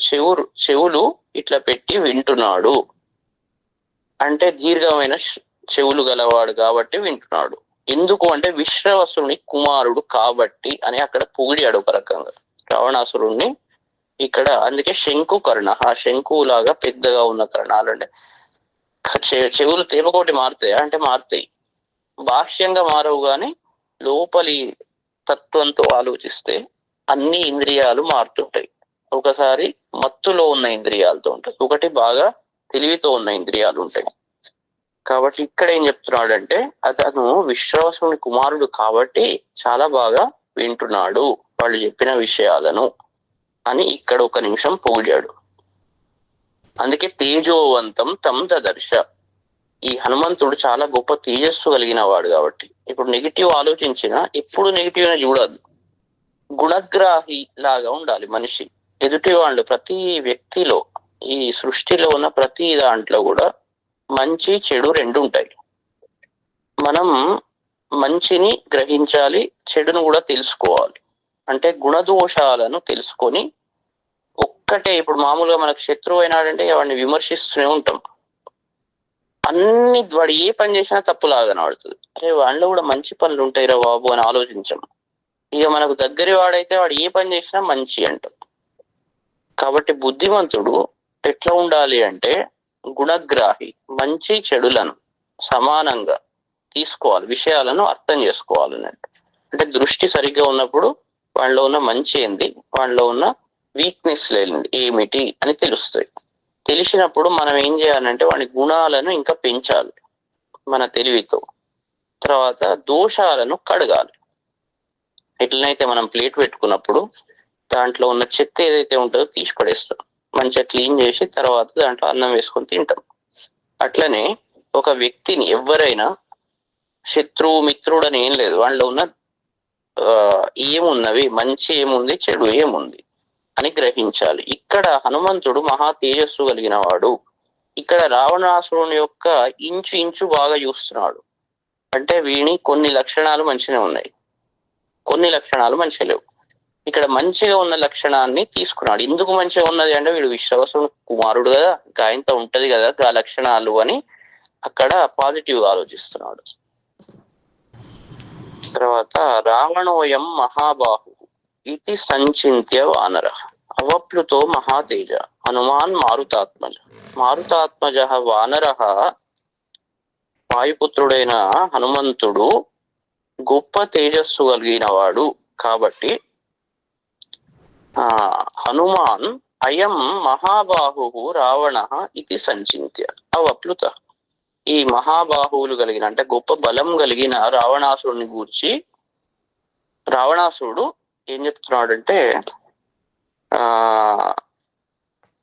చెవులు ఇట్లా పెట్టి వింటున్నాడు, అంటే దీర్ఘమైన చెవులు గలవాడు కాబట్టి వింటున్నాడు. ఎందుకు అంటే విశ్రవసుని కుమారుడు కాబట్టి అని అక్కడ పొగిడాడు ఒక రకంగా రావణాసురుణ్ణి ఇక్కడ. అందుకే శంకు కర్ణ, ఆ శంకువు లాగా పెద్దగా ఉన్న కర్ణాలు. అంటే చెవులు తేపకోటి మారుతాయి అంటే మారుతాయి, బాహ్యంగా మారవు, కానీ లోపలి తత్వంతో ఆలోచిస్తే అన్ని ఇంద్రియాలు మారుతుంటాయి. ఒకసారి మత్తులో ఉన్న ఇంద్రియాలతో ఉంటాయి, ఒకటి బాగా తెలివితో ఉన్న ఇంద్రియాలు ఉంటాయి. కాబట్టి ఇక్కడ ఏం చెప్తున్నాడంటే అతను విశ్వాసుని కుమారుడు కాబట్టి చాలా బాగా వింటున్నాడు వాళ్ళు చెప్పిన విషయాలను అని ఇక్కడ ఒక నిమిషం పొగిడాడు. అందుకే తేజోవంతం తం దదర్శ. ఈ హనుమంతుడు చాలా గొప్ప తేజస్సు కలిగిన వాడు కాబట్టి ఇప్పుడు నెగిటివ్ ఆలోచించినా ఎప్పుడు నెగిటివ్ ని చూడదు. గుణగ్రాహి లాగా ఉండాలి మనిషి. ఎదుటి వాళ్ళు ప్రతి వ్యక్తిలో, ఈ సృష్టిలో ఉన్న ప్రతి దాంట్లో కూడా మంచి చెడు రెండు ఉంటాయి. మనం మంచిని గ్రహించాలి, చెడును కూడా తెలుసుకోవాలి. అంటే గుణదోషాలను తెలుసుకొని ఒక్కటే, ఇప్పుడు మామూలుగా మనకు శత్రువు అయినాడంటే వాడిని విమర్శిస్తూనే ఉంటాం. వాడు ఏ పని చేసినా తప్పులాగా కనబడుతుంది. అరే వాళ్ళలో కూడా మంచి పనులు ఉంటాయిరా బాబు అని ఆలోచించాం. ఇక మనకు దగ్గరి వాడైతే వాడు ఏ పని చేసినా మంచి అంటాం. కాబట్టి బుద్ధిమంతుడు ఎట్లా ఉండాలి అంటే గుణగ్రాహి, మంచి చెడులను సమానంగా తీసుకోవాలి, విషయాలను అర్థం చేసుకోవాలి అన్నట్టు. అంటే దృష్టి సరిగ్గా ఉన్నప్పుడు వాళ్ళలో ఉన్న మంచి ఏంది, వాళ్ళలో ఉన్న వీక్నెస్ ఏమిటి అని తెలుస్తాయి. తెలిసినప్పుడు మనం ఏం చేయాలంటే వాడి గుణాలను ఇంకా పెంచాలి మన తెలివితో. తర్వాత దోషాలను కడగాలి. ఎట్లనైతే మనం ప్లేట్ పెట్టుకున్నప్పుడు దాంట్లో ఉన్న చెత్త ఏదైతే ఉంటుందో తీసి పడేస్తాం, మంచిగా క్లీన్ చేసి తర్వాత దాంట్లో అన్నం వేసుకొని తింటాం. అట్లనే ఒక వ్యక్తిని ఎవరైనా శత్రువు మిత్రుడు అని ఏం లేదు, వాళ్ళలో ఉన్న ఏమున్నవి, మంచి ఏముంది, చెడు ఏముంది అని గ్రహించాలి. ఇక్కడ హనుమంతుడు మహా తేజస్సు కలిగిన వాడు. ఇక్కడ రావణాసురుని యొక్క ఇంచు ఇంచు బాగా చూస్తున్నాడు. అంటే వీని కొన్ని లక్షణాలు మంచిగా ఉన్నాయి, కొన్ని లక్షణాలు మంచిగా లేవు. ఇక్కడ మంచిగా ఉన్న లక్షణాన్ని తీసుకున్నాడు. ఎందుకు మంచిగా ఉన్నది అంటే వీడు విశ్వాసుని కుమారుడు కదా, గాయంతో ఉంటది కదా గా లక్షణాలు అని అక్కడ పాజిటివ్ గా ఆలోచిస్తున్నాడు. తర్వాత రావణోయం మహాబాహు ఇది సంచింత్య వానర అవప్లుతో మహాతేజ హనుమాన్ మారుతాత్మజ. మారుతాత్మజ వానర, వాయుపుత్రుడైన హనుమంతుడు గొప్ప తేజస్సు కలిగిన వాడు కాబట్టి హనుమాన్ అయం మహాబాహు రావణ ఇది సంచింత్య అవప్లుత. ఈ మహాబాహువులు కలిగిన అంటే గొప్ప బలం కలిగిన రావణాసురుని గూర్చి రావణాసురుడు ఏం చెప్తున్నాడంటే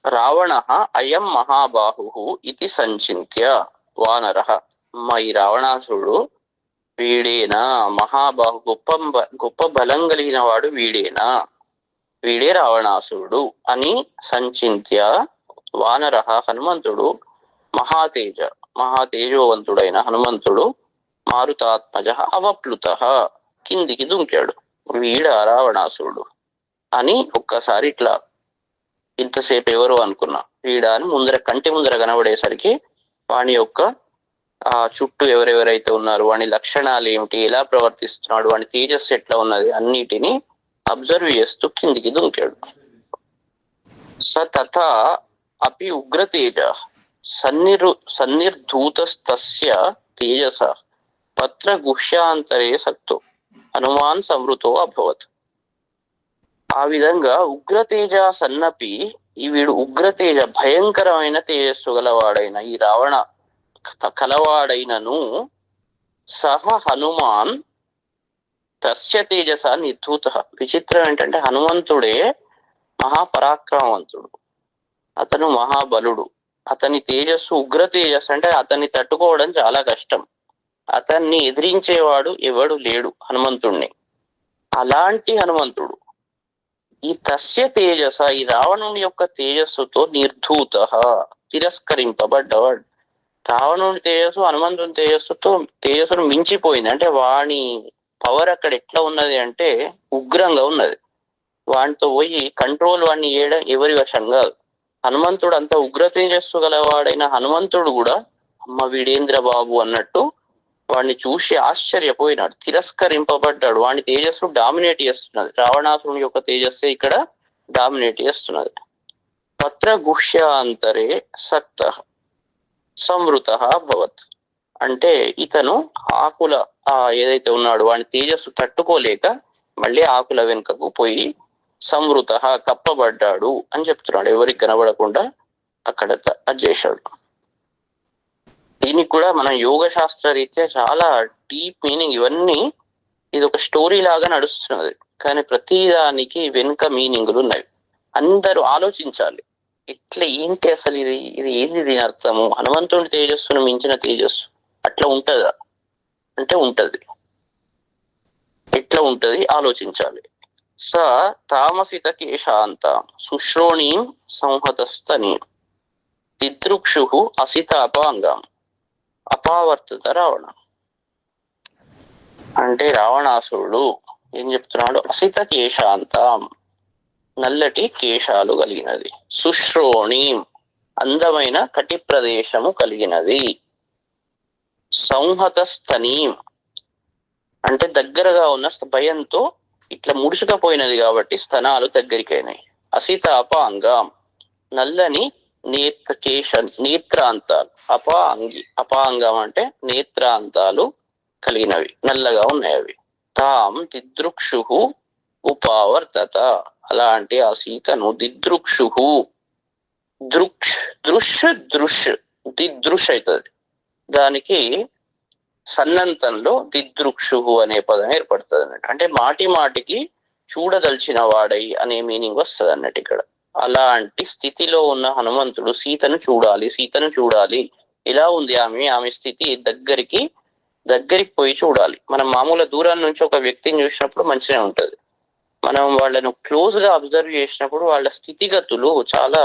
రావణ అయం మహాబాహు ఇది సంచింత్య వానర. ఈ రావణాసురుడు వీడేనా మహాబాహు, గొప్ప బలం కలిగిన వాడు వీడేనా, వీడే రావణాసురుడు అని సంచింత్య వానర హనుమంతుడు మహాతేజోవంతుడైన హనుమంతుడు మారుతాత్మజ అవప్లుత కిందికి దుంకాడు. వీడ రావణాసురుడు అని ఒక్కసారి ఇట్లా ఇంతసేపు ఎవరు అనుకున్నా వీడా అని కంటి ముందర కనబడేసరికి వాని యొక్క చుట్టూ ఎవరెవరైతే ఉన్నారు, వాని లక్షణాలు ఏమిటి, ఎలా ప్రవర్తిస్తున్నాడు, వాని తేజస్సు ఎట్లా ఉన్నది అన్నిటిని అబ్జర్వ్ చేస్తూ కిందికి దుంకాడు. స తథా అపి ఉగ్రతేజ సన్నిర్ధూతస్తస్య తేజస పత్ర గుహ్యాంతరే సక్తో హనుమాన్ సంవృతో అభవత్. ఆ విధంగా ఉగ్రతేజ సన్నపి ఈ వీడు ఉగ్రతేజ భయంకరమైన తేజస్సు గలవాడైన ఈ రావణ కలవాడైనను సహ హనుమాన్ తస్య తేజస నిర్ధూత. విచిత్రం ఏంటంటే హనుమంతుడే మహాపరాక్రమవంతుడు, అతను మహాబలుడు, అతని తేజస్సు ఉగ్ర తేజస్సు, అంటే అతన్ని తట్టుకోవడం చాలా కష్టం, అతన్ని ఎదిరించేవాడు ఎవడు లేడు హనుమంతుణ్ణి. అలాంటి హనుమంతుడు ఈ తస్య తేజస ఈ రావణుని యొక్క తేజస్సుతో నిర్ధూత తిరస్కరింపబడ్డవాడు. రావణుని తేజస్సు హనుమంతుని తేజస్సును మించిపోయింది. అంటే వాని పవర్ అక్కడ ఎట్లా ఉన్నది అంటే ఉగ్రంగా ఉన్నది. వానితో పోయి కంట్రోల్ వాడిని చేయడం ఎవరి వశం కాదు. హనుమంతుడు అంత ఉగ్ర తేజస్సు గలవాడైన హనుమంతుడు కూడా అమ్మ వీడేంద్ర బాబు అన్నట్టు వాడిని చూసి ఆశ్చర్యపోయినాడు, తిరస్కరింపబడ్డాడు. వాని తేజస్సు డామినేట్ చేస్తున్నది, రావణాసురుని యొక్క తేజస్సే ఇక్కడ డామినేట్ చేస్తున్నది. పత్ర గుహ్యాంతరే సక్త సంవృత భవత్. అంటే ఇతను ఆకుల ఏదైతే ఉన్నాడు వాని తేజస్సు తట్టుకోలేక మళ్ళీ ఆకుల వెనుకకు పోయి సంవృత కప్పబడ్డాడు అని చెప్తున్నాడు. ఎవరికి కనబడకుండా అక్కడ అది చేశాడు. దీనికి కూడా మన యోగ శాస్త్ర రీత్యా చాలా డీప్ మీనింగ్. ఇవన్నీ ఇది ఒక స్టోరీ లాగా నడుస్తున్నది, కానీ ప్రతి దానికి వెనుక మీనింగ్లు ఉన్నాయి. అందరూ ఆలోచించాలి, ఇట్లా ఏంటి అసలు ఇది ఇది ఏంది దీని అర్థము, హనుమంతుడి తేజస్సును మించిన తేజస్సు అట్లా ఉంటదా అంటే ఉంటది. ఎట్లా ఉంటది ఆలోచించాలి. స తామసిత కేశాంత సుశ్రోణీం సంహతస్తని దిదృక్షు అసిత అపాంగం అపావర్తత రావణ. అంటే రావణాసురుడు ఏం చెప్తున్నాడు, అసిత కేశాంతం నల్లటి కేశాలు కలిగినది, సుశ్రోణీం అందమైన కటి ప్రదేశము కలిగినది, సంహతస్తనీం అంటే దగ్గరగా ఉన్న భయంతో ఇట్లా ముడుచుకపోయినది కాబట్టి స్తనాలు దగ్గరికైనాయి, అసితాపాంగం నల్లని నేత్రాంతాలు, అపాంగం అంటే నేత్రాంతాలు కలిగినవి, నల్లగా ఉన్నాయి అవి. తాం దిదృక్షు ఉపావర్తత అలాంటి ఆ సీతను దిదృక్షు దిదృష్ అవుతుంది, దానికి సన్నంతంలో దిదృక్షు అనే పదం ఏర్పడుతుంది అన్నట్టు. అంటే మాటి మాటికి చూడదలిచిన వాడై అనే మీనింగ్ వస్తుంది అన్నట్టు ఇక్కడ. అలాంటి స్థితిలో ఉన్న హనుమంతుడు సీతను చూడాలి, ఎలా ఉంది ఆమె స్థితి, దగ్గరికి పోయి చూడాలి. మనం మామూలు దూరం నుంచి ఒక వ్యక్తిని చూసినప్పుడు మంచిగా ఉంటది, మనం వాళ్ళను క్లోజ్ గా అబ్జర్వ్ చేసినప్పుడు వాళ్ళ స్థితిగతులు చాలా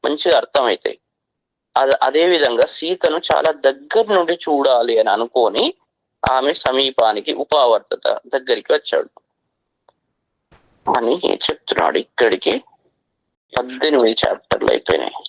మంచిగా అర్థమవుతాయి. అదే విధంగా సీతను చాలా దగ్గర నుండి చూడాలి అని అనుకొని ఆమె సమీపానికి ఉపావర్తత దగ్గరికి వచ్చాడు అని చెప్తున్నాడు. ఇక్కడికి 18 చాప్టర్లు అయిపోయినాయి.